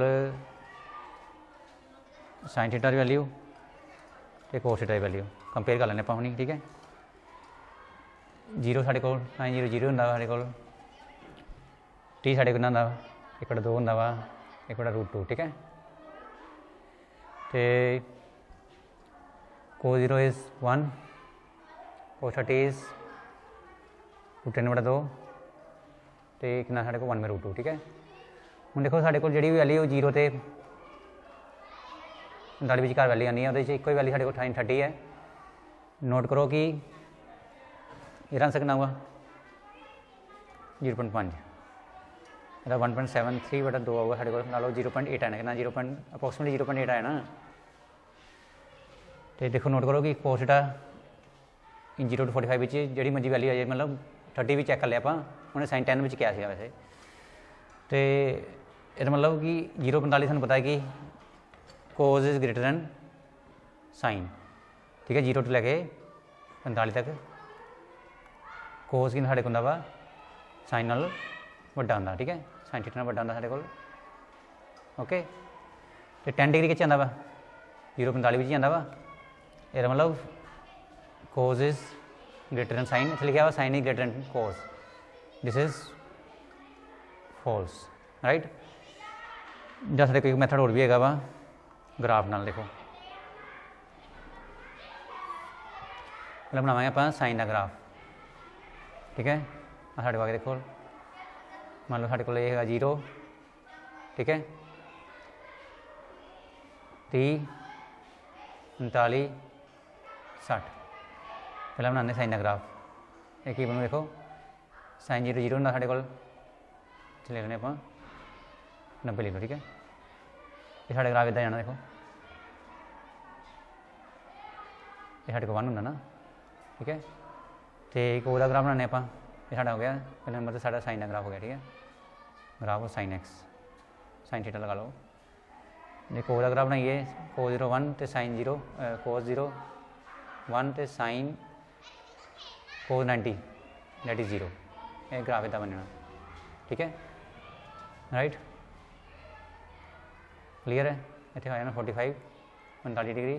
साइन थीटा की वैल्यू तो कोस थीटा की वैल्यू कंपेयर कर लेने आप हुणी। ठीक है, 0 साढ़े को साइन 0 0 होंगे साढ़े को, 30 साढ़े को होंगे 1/2 होंगे वा 1/√2। ठीक है, तो कोस 0 इज़ 1, कोस 30 इज़ 10/2 तो कितना साढ़े को 1/√2। ठीक है, हम देखो साढ़े को जी वैल्यू 0 तो 45 विचकार वैल्यू आनी है, वो एक ही वैल्यू साढ़े को साइन 30 है। नोट करो कि ये आंसर कितना हुआ 0.5, मतलब 1.73/2 होगा साढ़े को, ला लो 0.8 आना कितना 0.अप्रोक्सीमेटली 0.8 आया ना। तो देखो नोट करो कि कोस थीटा इन 0 to 45 जी मर्जी वैल्यू आ जाए, मतलब 30 भी चेक कर लिया आप, उन्हें साइन 10 में क्या था वैसे। तो ये मतलब कि 0.45 सू पता है कि कोस इज ग्रेटर दैन साइन। ठीक है, 0 to लैके 45 तक कोस कि साढ़े को वा साइन नाल वड्डा होंदा। ठीक है, साइन थीटा नाल वड्डा होंदा साढ़े को। ओके, तो 10 डिग्री किच आंदा वा 0.45 भी आंदा वा, ये मतलब cos is greater than sine, इतने लिखा हुआ sine is greater than cos, this is false, right. जैसा साढ़े कोई मैथड और भी है वा ग्राफ नाल, देखो पहले बनावांगे आप साइन का ग्राफ। ठीक है, साढ़े को देखो मान लो साढ़े को ये है 0, ठीक है 30 39 60, पहले बनाने साइन का ग्राफ। एक ही बनू देखो साइन 0 0 होंगे साढ़े को, ले लेने आप 90 ले लो। ठीक है, ये साढ़े ग्राफ इदा जाना, देखो ये साढ़े को 1 होंगे ना। ठीक है, तो एक और ग्राफ बनाने आप, ये साढ़ा हो गया पहले नंबर तो साढ़ा साइन का ग्राफ हो गया। ठीक है, ग्राफ हो साइन एक्स, साइन थीटा लगा लो। एक और ग्राफ बनाइए कोस 0 1 तो साइन 0 कोस 0 1 तो साइन कोस 90 दैट इज 0, ये ग्राफ इदा बनना। ठीक है, राइट, क्लीयर है। इतने आ जाना 45 45 डिग्री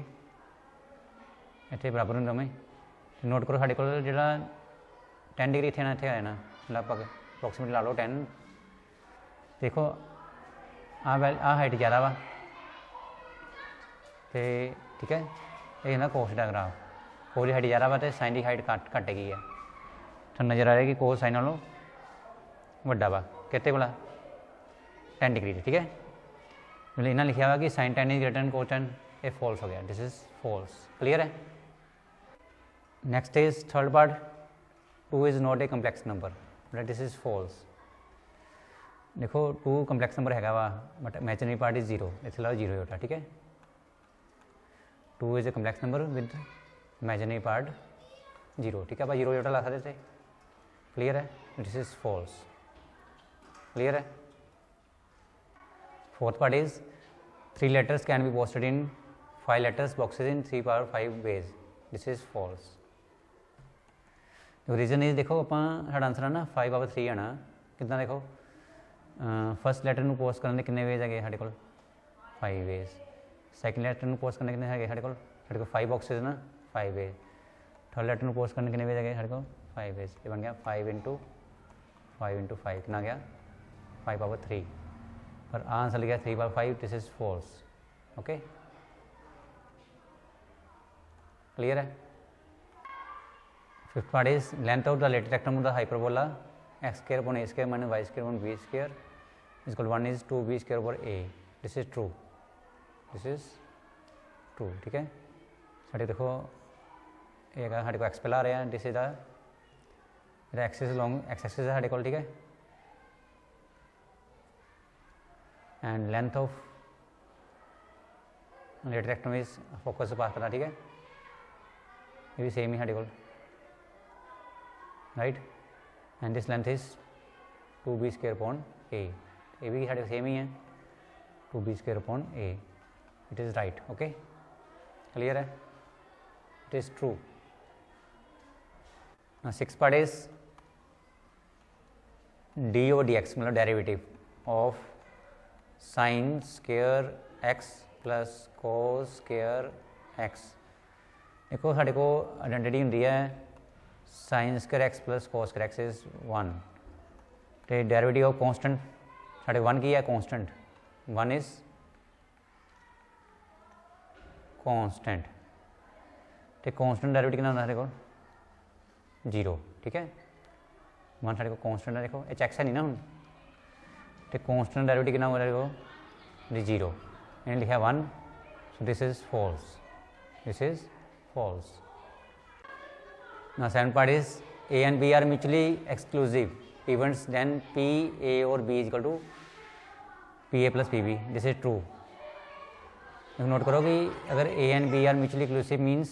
इतने बराबर होंगे दोवें। नोट करो साढ़े को जो 10 डिग्री इतने इतने आ जाना लगभग अप्रोक्सीमेटली ला लो 10। देखो आ हाइट ज़्यादा वा तो ठीक है, ये ना कोस का ग्राफ, कोस की हाइट ज़्यादा वा तो साइन की हाइट घट गई है। तो नज़र आ रहा है कि कोस साइन नालों वड्डा वा कितने कोला 10 डिग्री। ठीक है, मतलब इन्हें लिखा हुआ कि sine 10 is greater then cos 10, ये फॉल्स हो गया, दिस इज फॉल्स। क्लियर है। Next is third part, 2 is not a complex number, but this is false. देखो 2 कंप्लेक्स नंबर है वा बट इमेजिनरी पार्ट इज 0, इतने ला 0 होता। ठीक है, 2 is a complex number with imaginary part 0। ठीक है, आप 0 ला सकते थे। क्लियर है, दिस इज फॉल्स। क्लियर है। Fourth part is 3 letters can be posted in 5 letters boxes in 3 power 5 ways, this is false. Reason is देखो आप आंसर है ना 5 power 3 आना कितना, देखो फस्ट लैटर में पोस्ट करने कितने वेज है साढ़े को 5 वेज, सैकेंड लैटर में पोस्ट करने कितने है साढ़े को 5 बॉक्सेज ना 5 वेज, थर्ड लैटर में पोस्ट करने कितने वेज है साढ़े को 5 वेज। ये बन गया 5 × 5 × 5 कितना गया 5 power 3, पर आंसर लिखा 3 power 5, this is false. Okay, clear है। Fifth part is length of the latus rectum of the hyperbola x² upon a² minus y² upon b² is equal 1 is 2b² over a, this is true, this is true. ठीक है, साढ़े देखो ये साढ़े को x पहला आ रहा है, this is the axis long x axis है साढ़े को, ठीक है, and length of rectum is focus से पास करना, ठीक है, ये भी सेम ही साढ़े को, right, and this length is 2b square upon a, ये भी साढ़े सेम ही है 2b square upon a, it is right, okay, clear है, it is true. Six part is d over d x, मतलब derivative of sine square x plus cos square x. देखो साढ़े को आइडेंटिटी होंगी है sine square x plus cos square x is 1, तो derivative of constant साढ़े 1 की है, कॉन्स्टेंट 1 इज कॉन्स्टेंट, तो कॉन्स्टेंट डेरिवेटिव कितना होता है देखो 0, ठीक है, 1 साढ़े को कॉन्स्टेंट है, देखो एच एक्स है नहीं ना हम, तो कॉन्स्टेंट डेरिवेटिव कितना होगा देखो 0, मैंने लिखा 1, so this is false, this is false. Now second part is A and B are mutually exclusive events, then P, A or B is equal to PA plus PB, this is true। Note करो कि अगर A and B are mutually exclusive means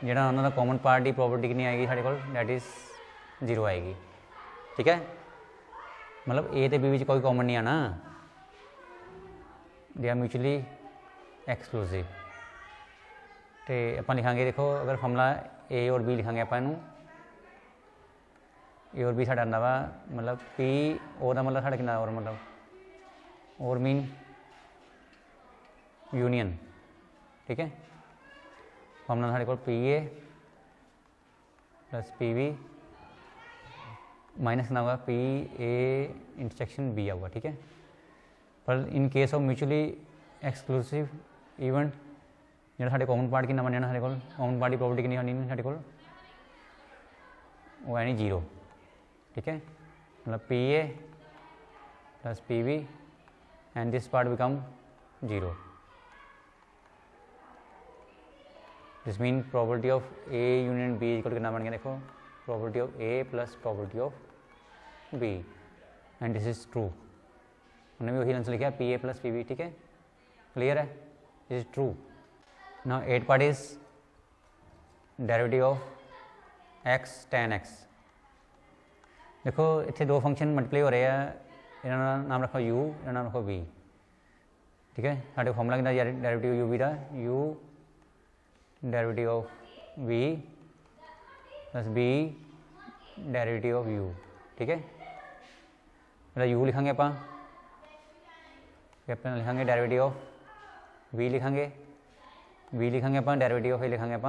ਜਿਹੜਾ ਉਹਨਾਂ ਦਾ common part की property कितनी आएगी साढ़े को, दैट इज़ 0 आएगी, ठीक है, मतलब A तो B ਵਿੱਚ कोई कॉमन नहीं आना, दे आर म्यूचुअली एक्सक्लूसिव। तो आप लिखांगे देखो अगर फॉर्मूला ए और बी लिखांगे आप ए और बी साढ़ा आंदा वा मतलब पी ओ का मतलब साढ़ा कितना और मतलब और मीन यूनियन, ठीक है, फॉर्मूला साढ़े को P A plus P B minus कितना होगा पी ए इंटरसेक्शन बी आऊगा, ठीक है, पर in case of mutually exclusive event जो साढ़े कॉमन पार्ट कितना बन जाना साढ़े को, कॉमन पार्ट की प्रॉपर्टी कितनी होनी साढ़े को, वो है नहीं 0, ठीक है, मतलब P A plus P B and this part become 0, this mean property of A union B equal कितना बन गया देखो, property of A plus property of B, and this is true, उन्होंने भी वही आंसर लिखा P A plus P B, ठीक है, क्लियर है, this is true. Now 8 part is derivative of x tan x। देखो इतने दो फंक्शन मल्टीप्लाई हो रहे हैं, इन्होंने नाम रखा u, इन्होंने नाम रखा v, ठीक है, साढ़े फॉर्मूला कितना डेरिवेटिव u v का, u derivative of v plus b derivative of u, ठीक है, मतलब u लिखांगे अपन लिखांगे डेरिवेटिव ऑफ v लिखांगे, v लिखांगे आप डेरिवेटिव ऑफ ए लिखांगे आप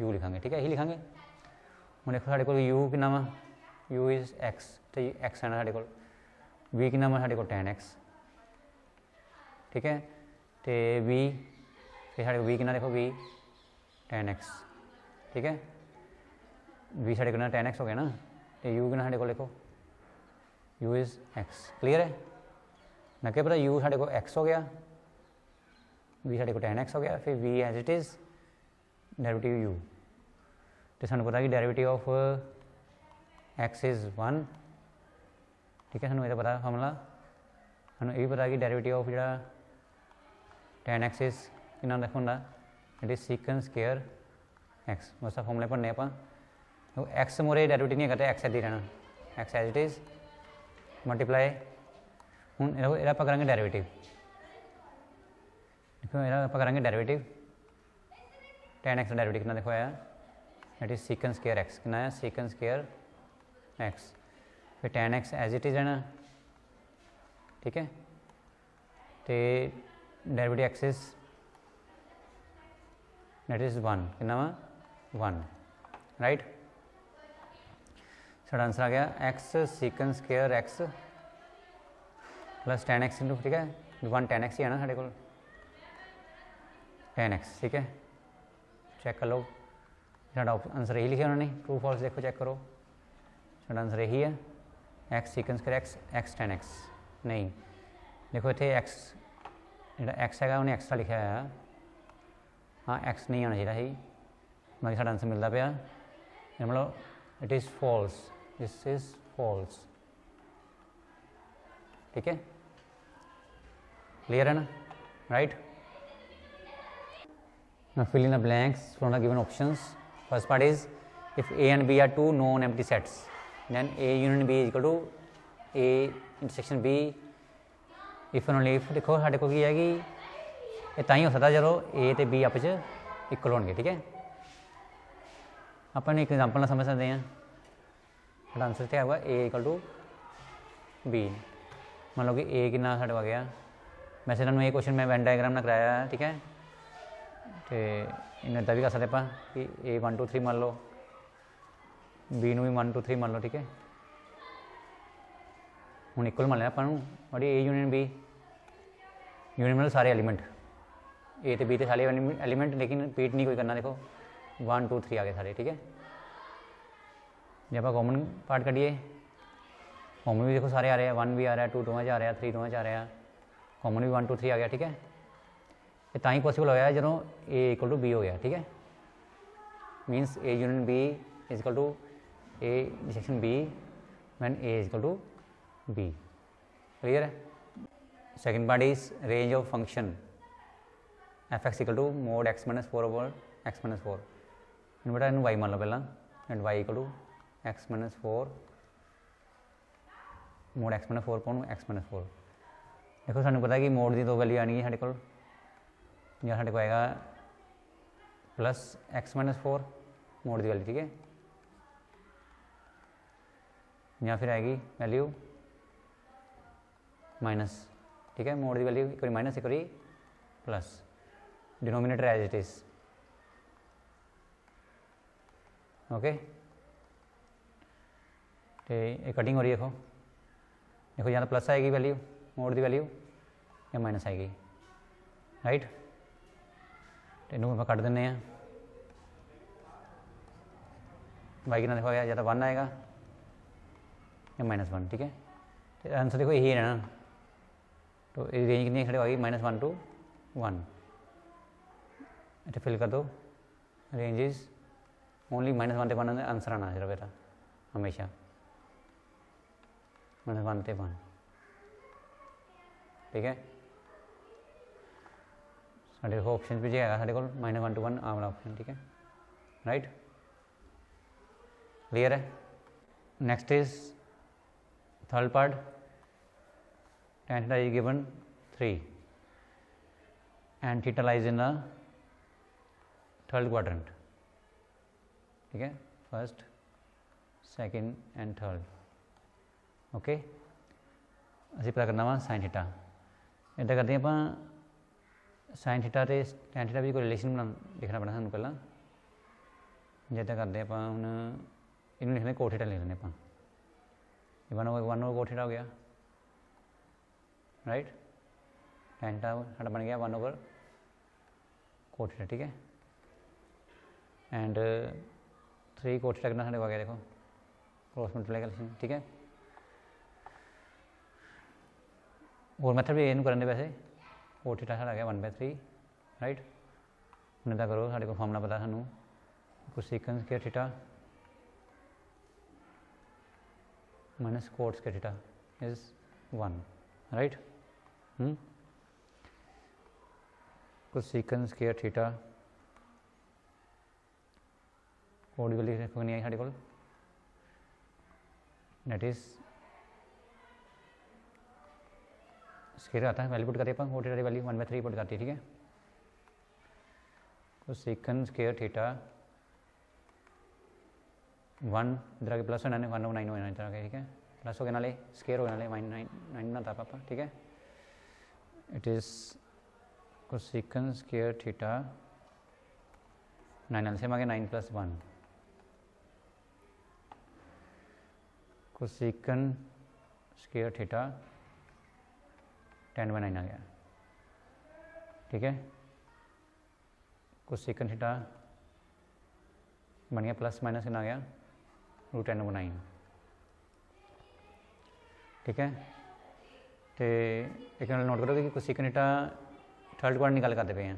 u लिखांगे, ठीक है, यही लिखांगे। हम देखो साढ़े को u कि नाम u इज x, तो x है ना साढ़े को, v कि नाम है साढ़े को tan x, ठीक है, तो v फिर साढ़े को v कितना देखो v tan x, ठीक है, v साढ़े को ना tan x हो गया ना, तो u कितना साढ़े को लिखो u इज x, क्लियर है ना, क्या पता u साढ़े को x हो गया, v साढ़े को tan x हो गया, फिर v as it is derivative u, तो सानू पता कि डेरिवेटिव ऑफ x इज़ 1, ठीक है, सानू ये पता फॉर्मूला, सानू ये भी पता कि डेरिवेटिव ऑफ जो tan x इज़ कितना देखो होंगे, इट इज़ सीकन स्क्वायर x, उस फॉर्मूले भरने आप, तो x मोरे डेरिवेटिव नहीं करते, x ऐसे ही रहना, x as it is multiply, हूँ ये आप करेंगे डेरिवेटिव, देखो ये आप करेंगे डेरिवेटिव tan x का डेरिवेटिव कितना देखो आया, that is secant square x, कितना आया सीकन स्क्वायर x, फिर tan x as it is है ना, ठीक है, तो derivative x is that is 1, कितना वा 1, राइट, साढ़ा आंसर आ गया x secant square x plus tan x into, ठीक है, 1 tan x ही है ना साढ़े को tan x, ठीक है, चेक कर लो, साढ़ा आंसर यही लिखा उन्होंने, ट्रू फॉल्स देखो चेक करो, साढ़ा आंसर यही है x secant square x tan x, नहीं देखो इतने x जो x है उन्हें एक्स्ट्रा लिखा है, हाँ एक्स नहीं आना चाहिए ही, बाकी साडा आंसर मिलता पाया, मतलब it is false, this is false. ठीक है, क्लियर है ना, right. Now fill in the blanks from the given options. First part is if A and B are two known empty sets, then A union B is equal to A intersection B. If and only if देखो साढ़े को की है कि ये ताई हो सकता ਜਦੋਂ A ਤੇ B आपस ਵਿੱਚ इक्वल होणगे। ठीक है, अपन एक एग्जांपल ਨਾਲ समझ सकते हैं। साਡਾ आंसर क्या होगा A इक्वल टू B। मान लो कि A कितना साढ़े आ गया, वैसे इन्होंने ये क्वेश्चन मैं वेन डायग्राम ਨਾਲ कराया है। ठीक है, तो इन्हें इदा भी कर सकते ਆਪਾਂ कि A 1 2 3 मान लो, B ਨੂੰ भी 1 2 3 मान लो। ठीक है, ਹੁਣ इक्वल मान लिया ਆਪਾਂ ਨੂੰ, और A यूनियन B यूनियन मतलब सारे एलीमेंट A तो B तो सारे एलीमेंट, लेकिन रिपीट नहीं कोई करना। देखो 1 2 3 आ गए सारे। ठीक है, जब आप कॉमन पार्ट करिए, कॉमन भी देखो सारे आ रहे हैं, 1 भी आ रहा है, 2 दोवें च आ रहा, 3 दोवें च आ रहा, कॉमन भी 1 2 3 आ गया। ठीक है, ये ताई पॉसिबल होया जो A इक्वल टू B हो गया। ठीक है, minus A union B is equal to A intersection B when A is equal to B। Clear है। Second part is range of function f(x) equal to mod x minus 4 over x minus 4। इन बेटा इन y मान लो पहला, and y equal to x minus 4 mod x minus 4 upon x minus 4। देखो सानू पता है कि मोड की दो वैल्यू आनी है साढ़े को, या साढ़े को आएगा प्लस x माइनस 4 मोड की वैल्यू। ठीक है, या फिर आएगी वैल्यू माइनस। ठीक है, मोड की वैल्यू एक बार माइनस एक बार plus, denominator as it is. Okay, तो ये कटिंग हो रही है। देखो देखो या तो प्लस आएगी वैल्यू मोड की वैल्यू, या माइनस आएगी। राइट, तो इनू आप कट दें, वाई कितना देखो या तो 1 आएगा या -1। ठीक है, तो आंसर देखो यही है ना, तो रेंज कितनी खड़े होगी -1 to 1। इतना फिल कर दो, range is only -1 to 1 answer आना सिर्फ बेटा हमेशा -1 to 1। ठीक है, साढ़े को ऑप्शन भी है साढ़े को -1 to 1 आ वाला ऑप्शन। ठीक है, राइट, क्लियर है। Next is third part, tan theta is given 3 and theta lies in the third quadrant। ठीक है, first second and third. Okay, असी पता करना वा साइन थीटा। इदा करते हैं आप साइन थीटा तो टैन थीटा भी कोई रिलेशन बना लिखना पैना सूँ पहला। जिदा करते हैं हम इन लिखने कोट थीटा लिख लें आप, 1 over कोट थीटा हो गया। राइट, टैन थीटा साडा बन गया 1 over कोट थीटा। ठीक है, एंड 3 कोट थीटा कितना साडे को आ गया, देखो क्रॉस मल्टीप्लाई। ठीक है, और मैथड भी इन करने वैसे कोट थीटा साडा आ गया 1/3। राइट, हम इदा करो, साडे को फॉर्मूला पता सानू cosec square theta minus cot square theta is 1। Right, cosec square theta cot की वैल्यू देखो नहीं आई साढ़े को, दैट इज स्क्वायर आता है, वैल्यू पुट करते हैं कोट थीटा की वैल्यू 1/3 पुट करती है। ठीक है, कोसेकंड स्क्वायर थीटा 1 इधर आगे प्लस होना 1 over 9 होना इधर आगे। ठीक है, प्लस हो गया नाले स्क्वायर हो गया नाले 9 बनाता पापा। ठीक है, it is cosec square theta 9 LCM आ गया 9 + 1 कोसेकंड स्क्वायर थीटा 10/9 आ गया। ठीक है, कोसेकंड थीटा बन गया प्लस माइनस कितना आ गया √10 over 9। ठीक है, तो एक नोट करो कि कोसेकंड थीटा थर्ड क्वाड्रेंट निकाल करते पे हैं,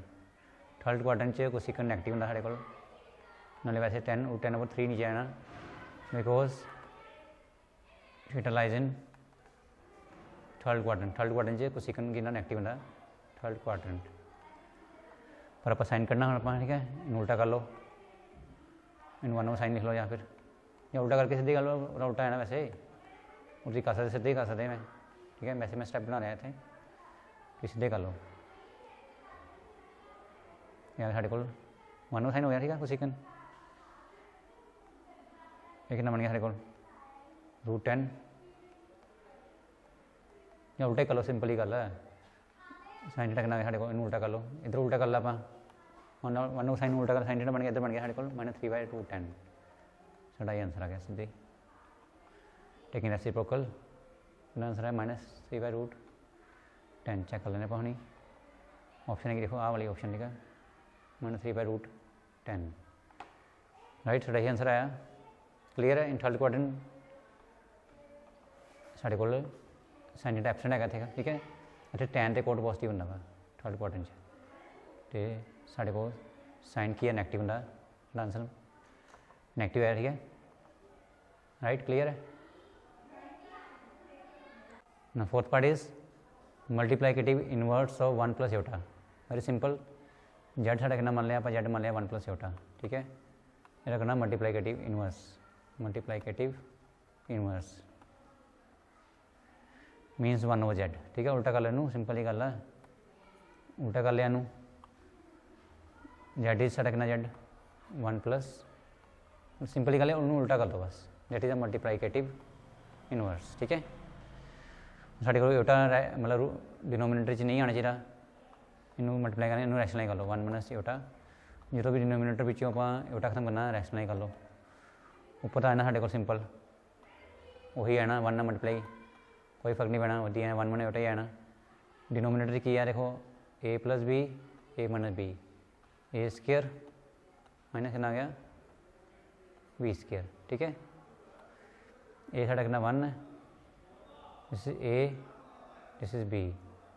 थर्ड क्वाड्रेंट च कोसिकन नैगेटिव होंदा साढ़े कोल, नाले वैसे 10/3 नीचे आना because theta lies in third quadrant च कोसिकन कितना नैगेटिव होंदा थर्ड क्वाड्रेंट। पर आप साइन करना आप, ठीक है, इन उल्टा कर लो, इन 1 साइन लिख लो, या उल्टा करके सीधे कर लो, उल्टा है ना वैसे उसकी कर सकते, सीधे कर सकते मैं, ठीक है, वैसे मैं स्टेप बना रहा थे कि सीधे कर लो। यार साढ़े को 1 साइन हो गया, ठीक है, कोसिकन ये कितना बन गया साढ़े को √10, या उल्टा ही कर लो, सिंपल ही गल है, साइन थीटा कितना साढ़े को इन उल्टा कर लो, इधर उल्टा कर लो आप 1 साइन उल्टा कर साइन थीटा बन गया, इधर बन गया साढ़े को -3/210, साढ़ा ये आंसर आ गया सीधे। टेकिंग रेसिप्रोकल आंसर है -3/√10। चेक कर लेने पानी ऑप्शन है कि देखो आ वाली ऑप्शन, ठीक है, -3/√10 राइट, साढ़ा ये आंसर आया। क्लीयर है। इन थर्ड क्वाड्रेंट साढ़े को साइन थीटा एब्सेंट है, ठीक है, इतने tan ते कोट पॉजिटिव होंगे वा थर्ड क्वाड्रेंट तो साढ़े को साइन की है नैगेटिव होंगे, आंसर नैगेटिव है, ठीक है, राइट, क्लीयर है ना। Fourth part is multiplicative inverse of 1 + iota, very simple. Z साढ़ा कितना मान लिया आप, जेड मान लिया 1 + योटा, ठीक है, ये करना मल्टीप्लाइकेटिव इनवर्स मीनस 1/z, ठीक है, उल्टा कर लो, सिंपल ही गल है, उल्टा कर लिया, जेड इज साढ़ा कितना जेड 1+, सिंपल ही गल है, उल्टा कर दो बस, that is a multiplicative inverse, ठीक है। साढ़े को योटा मतलब डिनोमीनेटर च नहीं आना चाहिए, इनू मल्टीप्लाई करना, इनू रैशनलाइज कर लो, 1 - योटा, जो भी डिनोमीनेटर पिछों आप योटा खत्म करना रैशनलाइज कर लो, ऊपर तो आना साढ़े को सिंपल वही आना 1 मल्टीप्लाई, कोई फर्क नहीं पैना, वही है 1 - योटा ही आना। डिनोमीनेटर की है देखो a + b a - b a² minus कितना आ गया b², ठीक है, a साढ़ा कितना 1 है, this is a, this is b,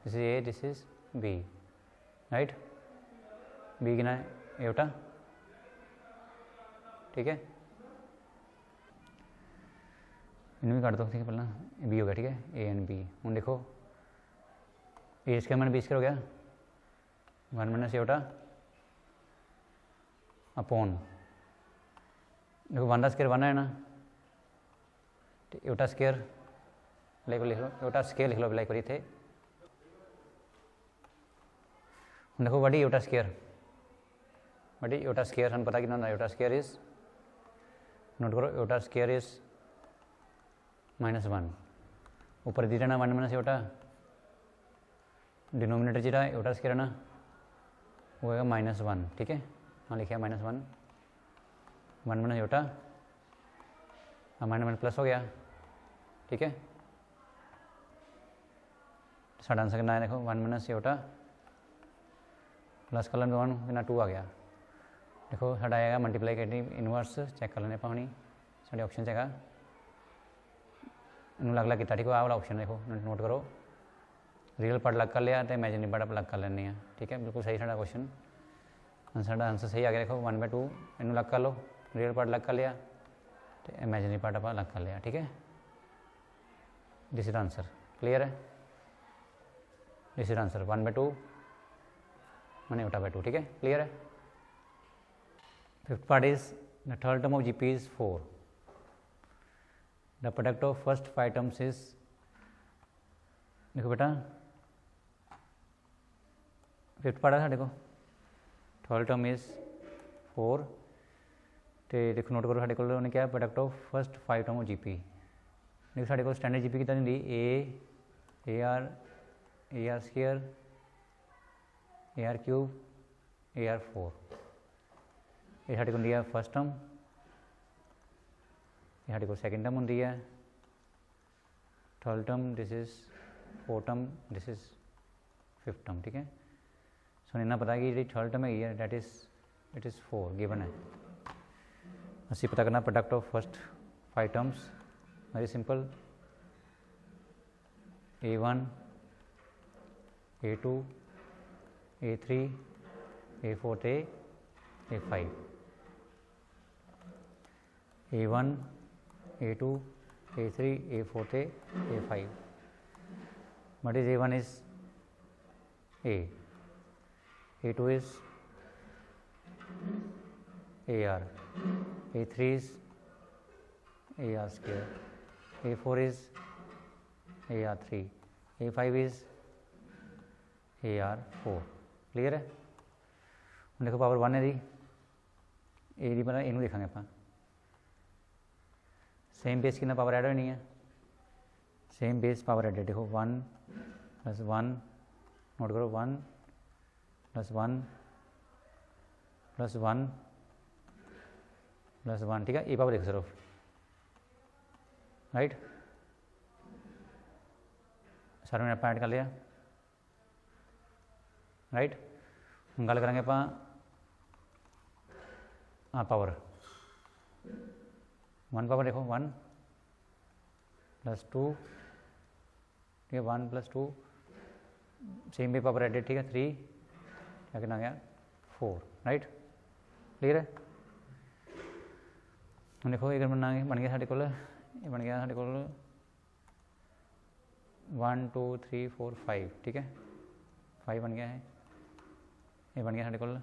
this is a, this is b, right, b कितना है योटा, ठीक है, इन्हें भी काट दो, ठीक है, पहला बी हो गया, ठीक है, ए एंड बी। हूँ देखो a² - b² हो गया 1 - योटा अपॉन, देखो 1 का स्क्वायर 1 है ना, योटा स्क्वायर लाइक लिख लो, योटा स्क्वायर लिख लो लाइक वरी थे, देखो वही योटा स्क्वायर, हम पता कितना योटा स्क्वायर इज, नोट करो, योटा स्क्वायर इज -1, ऊपर दी रहना 1 - योटा, डिनोमिनेटर जीरा योटा स्क्वायर ना वो होगा -1, ठीक है, हाँ लिखा -1 1 - योटा, हाँ -1 प्लस हो गया, ठीक है, साढ़ा आंसर कितना है देखो 1 - योटा प्लस कलम 1 कितना 2 आ गया, देखो साढ़ा आएगा मल्टीप्लाइकेटिव इनवर्स, चेक कर लेने पानी साढ़े ऑप्शन है, इन्होंने अलग अलग किया, ठीक है, आ वाला ऑप्शन देखो नोट करो, रियल पार्ट अलग कर लिया तो इमेजिनरी पार्ट अलग कर लेने, ठीक है, बिल्कुल सही साढ़ा क्वेश्चन, आंसर सही आ गया, देखो 1/2 इन्हों अलग कर लो, रियल पार्ट अलग कर लिया तो इमेजिनरी पार्ट आप अलग कर लिया, ठीक है, दिस इज आंसर, क्लियर है, दिस इज आंसर 1/2 मैंने योटा/2, ठीक है, क्लियर है। Fifth part is the third term of GP is 4, the product of first 5 terms is, देखो बेटा फिफ्थ पार्ट है साढ़े को, थर्ड टर्म इज 4, तो देखो नोट करो साढ़े को उन्हें क्या product of first 5 term of GP, देखो साढ़े को स्टैंडर्ड जीपी कितना दी AR स्क्वायर AR³ AR4, ये साढ़े को होंगी है फर्स्ट टर्म, ये साढ़े को सैकेंड टर्म होंगी है, third term this is fourth term, this is fifth term, ठीक है, सो इन्ना पता कि जी थर्ड टर्म है डेट इट इज़ 4 गिवन है, असी पता करना product of first 5 terms, very simple, A1 A2 A3 A4 ਤੇ A5, A1 A2 A3 A4 ਤੇ A5. What is A1 is A, A2 is AR, A3 is AR square, A4 is AR3, A5 is AR4. Clear है। ਹੁਣ देखो power 1 है जी, ए ਦੀ ਪਹਿਲਾਂ ਇਹਨੂੰ ਲਿਖਾਂਗੇ ਆਪਾਂ। सेम बेस कितना पावर ऐड होनी है, सेम बेस पावर एडेड देखो 1 + 1, नोट करो 1 + 1 + 1 + 1, ठीक है। ए पावर देखो सिर्फ, राइट। सारे में आप ऐड कर लिया, राइट। हम गल करेंगे आप पावर 1 पावर देखो 1 + 2, ठीक है। 1 + 2 सेम पे पावर एडेड, ठीक है। 3 क्या कितना गया 4, राइट। क्लीयर है। हम देखो ये बन गया साढ़े कोल, ये बन गया साढ़े कोल 1 2 3 4 5, ठीक है। 5 बन गया है, ये बन गया साढ़े कोल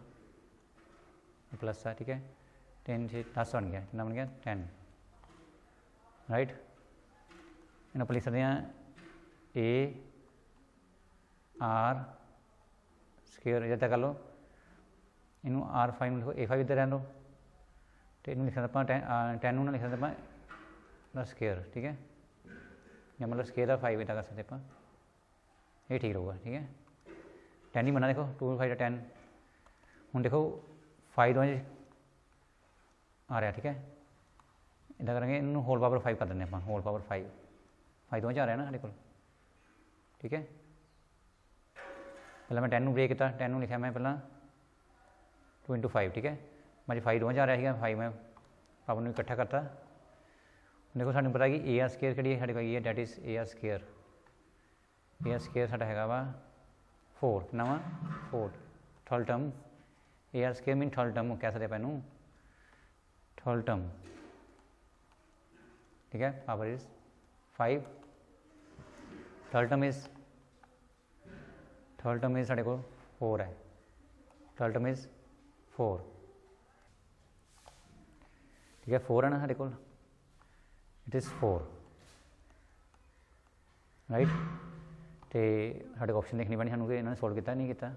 प्लस है, ठीक है। 10 से 10 बन गया, कितना बन गया 10, राइट। इन्हें आप लिख सकते हैं AR स्क्वेयर, इधर कर लो, इनू R5 लिखो, A5 इधर रहने दो, तो इनू लिख सकते आप 10 लिख सकते आप स्क्वेयर, ठीक है। या मतलब स्क्वेयर 5 इतना कर सकते आप, ये ठीक रहेगा, ठीक है। 10 ही बना, देखो 2 5 10। हूँ देखो 5 दो आ रहा, ठीक है। इदा करेंगे इनू होल पावर 5 कर दें आप, होल पावर 5 दो आ रहा है ना साढ़े को, ठीक है। पहले मैं 10 ब्रेक किया, 10 लिखा मैं पहला 2 × 5, ठीक है। मैं 5 दो आ रहा है, 5 मैं पावर में इकट्ठा करता। देखो सानू पता कि AR स्क्वेयर कड़ी है साढ़े को, ये that is AR square. AR square साढ़ा है वा 4, कितना वा 4, third term. AR square mean third term कह सकते हैं, थर्ड टर्म, ठीक है। Power is 5, third term is साढ़े को 4 है, थर्ड टर्म इज 4, ठीक है। 4 है ना साढ़े को, इट इज़ 4, राइट। तो साढ़े को ऑप्शन देखनी पैनी सानू कि इन्होंने सोल्व किया नहीं किया।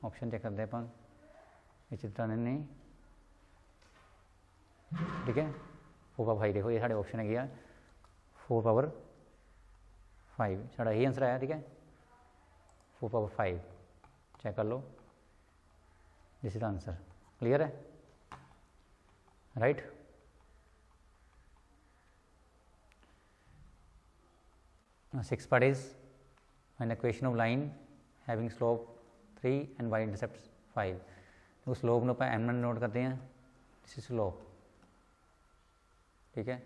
ऑप्शन चेक करते आप, इस तरह ने नहीं, ठीक है। 4 पावर 5 देखो, ये साढ़े ऑप्शन है 4 पावर 5, साढ़ा यही आंसर आया, ठीक है। 4 पावर 5 चेक कर लो, this is the answer. Clear है, right. Sixth part is an equation of line having slope 3 and y-intercept 5. तो स्लोप में अपन m नोट करते हैं, दिस इज स्लोप, ठीक है।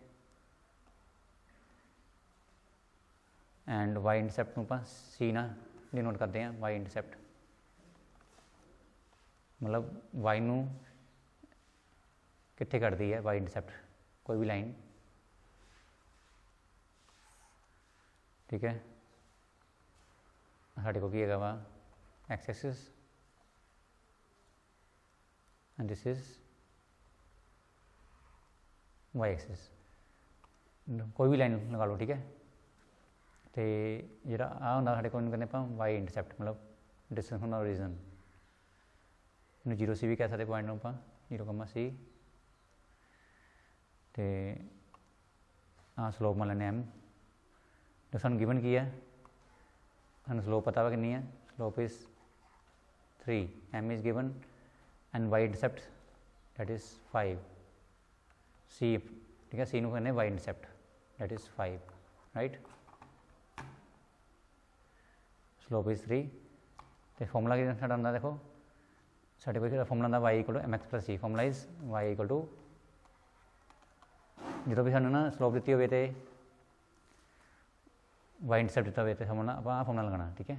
एंड y-intercept में अपन c ना डिनोट करते हैं, y-intercept मतलब y नू कितने करती है y-intercept कोई भी लाइन, ठीक है। साढ़े को किएगा वा x axis and this is y axis, कोई भी लाइन लगा लो, ठीक है। तो जो आ होंगे साढ़े को करने आप वाई इंटरसेप्ट मतलब डिस्टेंस फ्रॉम द ओरिजिन, इन 0 सी भी कह सकते पॉइंट आप 0,c। तो आ स्लोप मान लें m, जो सू गिवन की है सू स्लोप पता वा कि है, slope is 3, m is given and y intercept that is 5, c, ठीक है। c नू कहने y intercept that is 5, right. Slope is 3। तो फॉर्मूला कि साडा हुंदा देखो, साडे कोल फॉर्मूला हुंदा y = mx + c, formula is y = जो भी सानू ना स्लोप दी हो वाई इंटरसेप्ट दिता हो तो फॉर्मूला आप फॉर्मूला लगाना, ठीक है।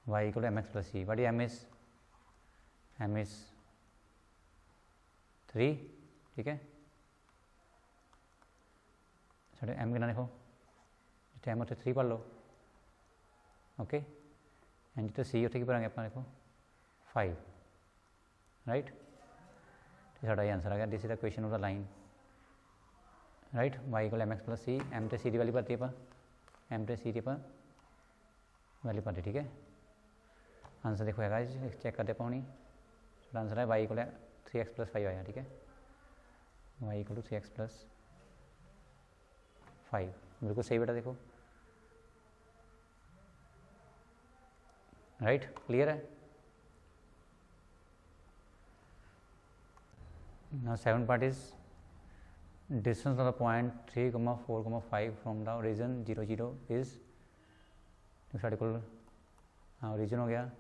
y = mx + c, but m is m is 3, ठीक है। साढ़े m कितना देखो, जितने m उत्थे 3 पढ़ लो, ओके। एंड जितने c उत्थे की भरांगे अपना देखो 5, राइट। तो साढ़ा ये आंसर आ गया, this is the question of the line, right. y equal mx plus c, m तो c की वैल्यू भरती है आप, m तो c की आप वैल्यू भरती, ठीक है। आंसर देखो है, चेक करते पाओ नहीं, आंसर है y इक्वल 3x प्लस 5 आया, ठीक है। y equal to 3x plus 5, बिल्कुल सही बेटा, देखो राइट, क्लियर है। Now 7 part is distance of the point 3,4,5 from the origin 0 0 is, साढ़े को हाँ ओरिजिन हो गया,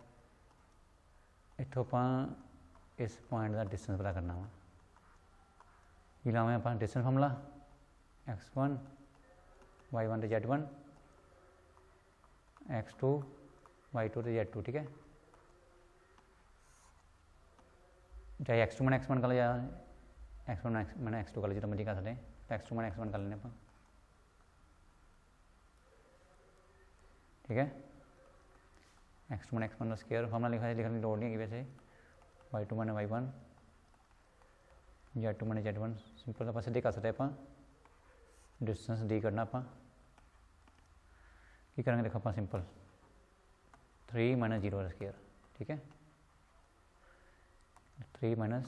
इतों आप इस पॉइंट का डिस्टेंस पता करना वा, कि लावें आप डिस्टेंस फॉर्मूला x1 y1 तो z1, x2 y2 तो z2, ठीक है। चाहे x2 मैंने x1 कर लो या x1 मैंने x2 कर लो, जो मर्जी कर सकते हैं, तो x2 मैंने x1 कर लेने आप, ठीक है। x2 मैंने x1 का स्क्वायर फॉर्मूला लिखा है, लिखने की लोड नहीं है वैसे, y2 मैंने y1 z2 मैंने z1, सिंपल आप सीधे कर सकते हैं आप, डिस्टेंस डी करना आप की करेंगे, देखो आप सिंपल 3 माइनस 0 का स्क्वायर, ठीक है। 3 माइनस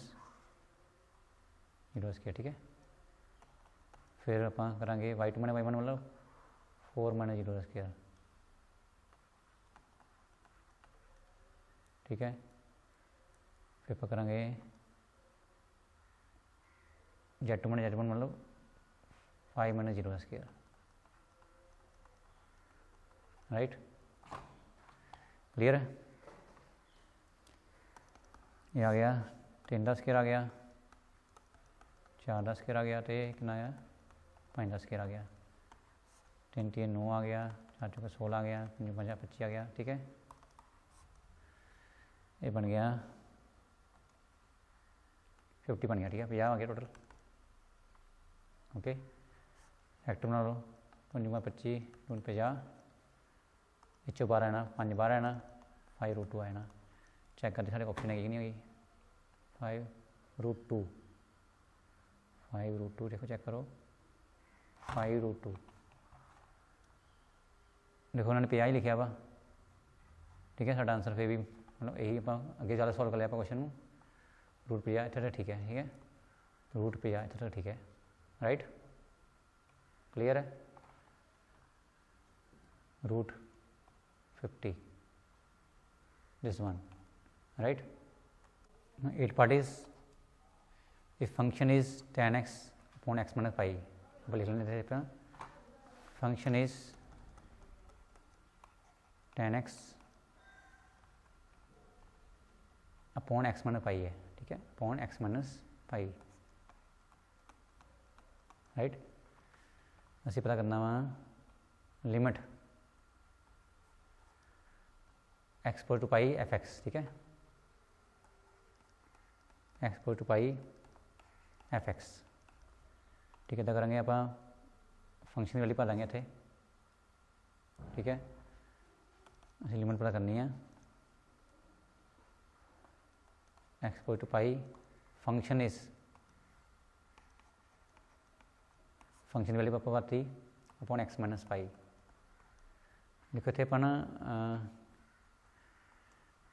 0 स्क्वायर, ठीक है। फिर आप करेंगे y2 मैंने y1 मतलब 4 माइनस 0 का स्क्वायर, ठीक है। फिर आप करेंगे z2 मैंने z1 मतलब 5 माइनस 0 का स्क्वायर, राइट, क्लियर है। ये आ गया 3 का स्क्वायर आ गया, 4 का स्क्वायर आ गया, तो कितना आया 5 का स्क्वायर आ गया, 3 3 9 आ गया, 4 4 16 आ गया, 5 5 25 आ गया, ठीक है। ये बन गया 50 बन गया, ठीक है, 50 आ गया टोटल, ओके। फैक्टर बना लो, 5 25 2 50, इच्छो 12 आना, 5 12 आना, 5√2 आना, चेक करते साढ़े ऑप्शन है कि नहीं होगी, 5√2, 5√2 देखो चेक करो, 5√2 देखो उन्होंने 50 ही लिखा वा, ठीक है। साडा आंसर फिर भी मतलब यही आप अगे ज़्यादा सॉल्व कर लिया क्वेश्चन में, √50 इतने तक ठीक है, ठीक है, √50 इतने तक ठीक है, राइट, क्लियर है। √50 this one, right। 8 part is if function is tan x upon x minus pi, लिख लेते हैं, function is tan x upon x minus pi है, ठीक है, upon x minus pi, right. असी पता करना वा limit x to pi f(x), ठीक है, x टू पाई f(x), ठीक है। तो करेंगे आप फंक्शन की वैल्यू पा देंगे इतने, ठीक है। असी लिमिट पता करनी है x to pi, function is function की वैल्यू पापा पाती अपॉन x माइनस पाई, देखो इतने अपना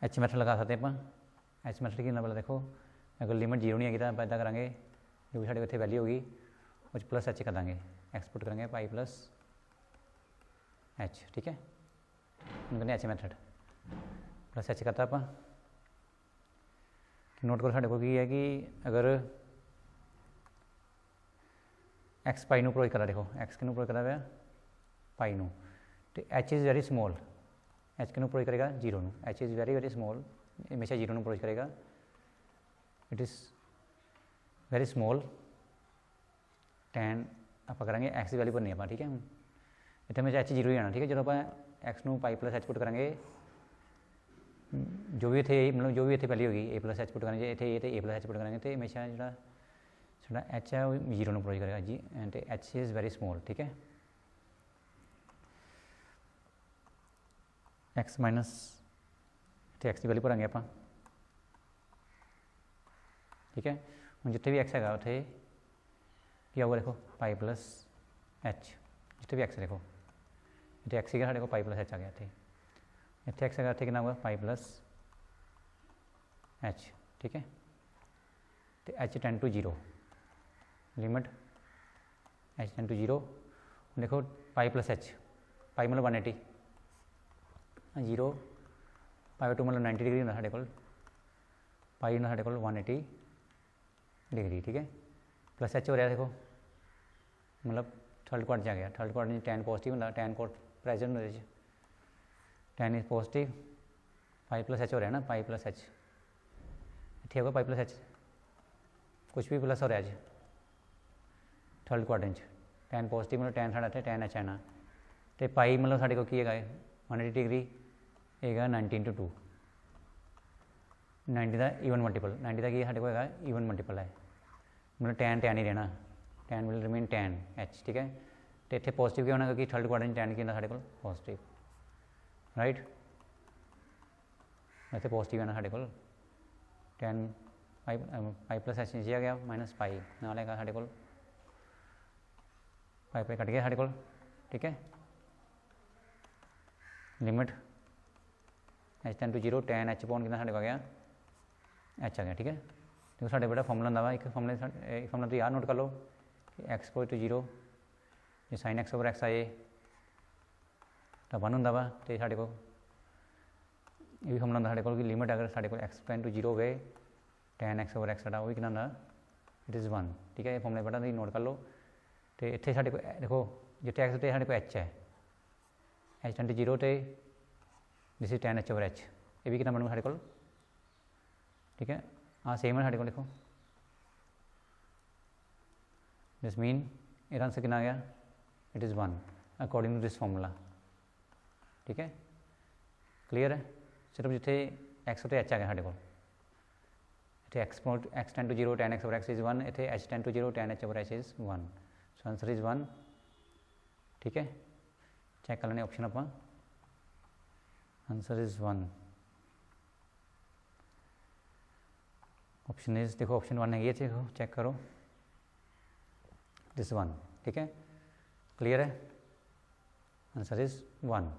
एच मैथड लगा सकते हैं आप। एच मैथड की मतलब देखो अगर लिमिट 0 नहीं है तो आप इदा करेंगे, जो भी साढ़े इतने वैल्यू होगी उस प्लस एच कर देंगे, एक्सपोर्ट करेंगे पाई प्लस एच, ठीक है। कहते एच मैथड प्लस एच करता आप। नोट करो साढ़े को है कि अगर एक्स पाई प्रोवाइड करा, देखो एक्स कि प्रोवाइड करा हुआ पाई नू, तो H is very small, H कि प्रोवाइड करेगा 0 नू, H is very very small, हमेशा 0 प्रोवाइड करेगा, it is very small tan आप करेंगे एक्स की वैल्यू भरनी आप, ठीक है। इतने हमेशा एच 0 ही आना, ठीक है। जो आप एक्स नू पाई प्लस एच पुट करेंगे जो भी इतने मतलब जो भी इतने वैल्यू होगी ए प्लस एच पुट करेंगे इतने ए तो ए प्लस एच पुट करेंगे तो हमेशा जो साडा एच है वो 0 अप्रोच करेगा जी and H is very small. ठीक है, एक्स माइनस इतने एक्स की वैल्यू भरांगे आप। ठीक है, हम जितने भी एक्स है उत्थे क्या होगा देखो पाई प्लस एच, जितने भी एक्स देखो इतने एक्स है साढ़े को पाई प्लस एच आ गया इतने इतने एक्स है इतने कितना होगा पाई प्लस एच। ठीक है, तो h tend to 0 limit h tend to 0 देखो पाई प्लस एच पाई मतलब 180 0 पाई टू मतलब 90 डिग्री होंगे साढ़े को पाई होना साढ़े को 180 डिग्री। ठीक है, प्लस एच हो रहा देखो मतलब थर्ड क्वाड्रेंट आ गया थर्ड क्वाड्रेंट टैन पॉजिटिव होंगे टैन कोट प्रेजेंट होते tan is positive pi plus H हो रहा है ना पाई प्लस एच ठीक होगा पाई प्लस एच कुछ भी प्लस हो रहा है थर्ड क्वाड्रेंट टैन पॉजिटिव मतलब टैन साढ़ा टैन एच आना तो पाई मतलब साढ़े को की है 180 डिग्री है 90 × 2 90 का ईवन मल्टीपल 90 का की साढ़े को ईवन मल्टीपल है मतलब टैन टैन ही रहना tan will remain tan H. ठीक है, तो इतने पॉजिटिव क्या होना क्योंकि थर्ड क्वाड्रेंट टैन की साढ़े को पॉजिटिव राइट इतने पॉजिटिव है ना साढ़े को टैन पाई प्लस एच नीचे आ गया माइनस पाई ना लेगा साढ़े को पाई पाई कट गया साढ़े को। ठीक है, limit h tend to 0 tan h पॉन कितना साढ़े को आ गया एच आ गया। ठीक है, देखो साढ़े बेटा फॉर्मूला होंगे वा एक फॉर्मूला तो यार नोट कर लो एक्स को टू 0 जो साइन एक्स ओवर एक्स आए तो 1 होंगे वा तो साढ़े को ये भी फॉर्मूला होंगे साढ़े को कि लिमिट अगर साढ़े को एक्स टेंड टू 0 हो गए टैन एक्स ओवर एक्स साढ़ा वो भी कितना होंगे इट इज़ 1। ठीक है, ये फॉर्मूला बेटा तुम नोट कर लो तो इतने साढ़े को देखो जितने एक्स होते साढ़े को एच है एच टेंड टू 0 तो this is tan h over H ये भी कितना बनूगा साढ़े को। ठीक है, हाँ सेम है साढ़े को देखो दिस मीन ये आंसर कितना आ गया it is 1 according to this formula. ठीक है, क्लियर है, सिर्फ जितने एक्स होते एच आ गया साढ़े को इतने x tend to 0 tan x over x is 1 इतने h tend to 0 tan h over h is 1 so answer is 1। ठीक है, चेक कर लेने ऑप्शन आप आंसर इज़ 1 ऑप्शन इज देखो ऑप्शन 1 है ये देखो चेक करो दिस 1। ठीक है, क्लियर है, आंसर इज 1।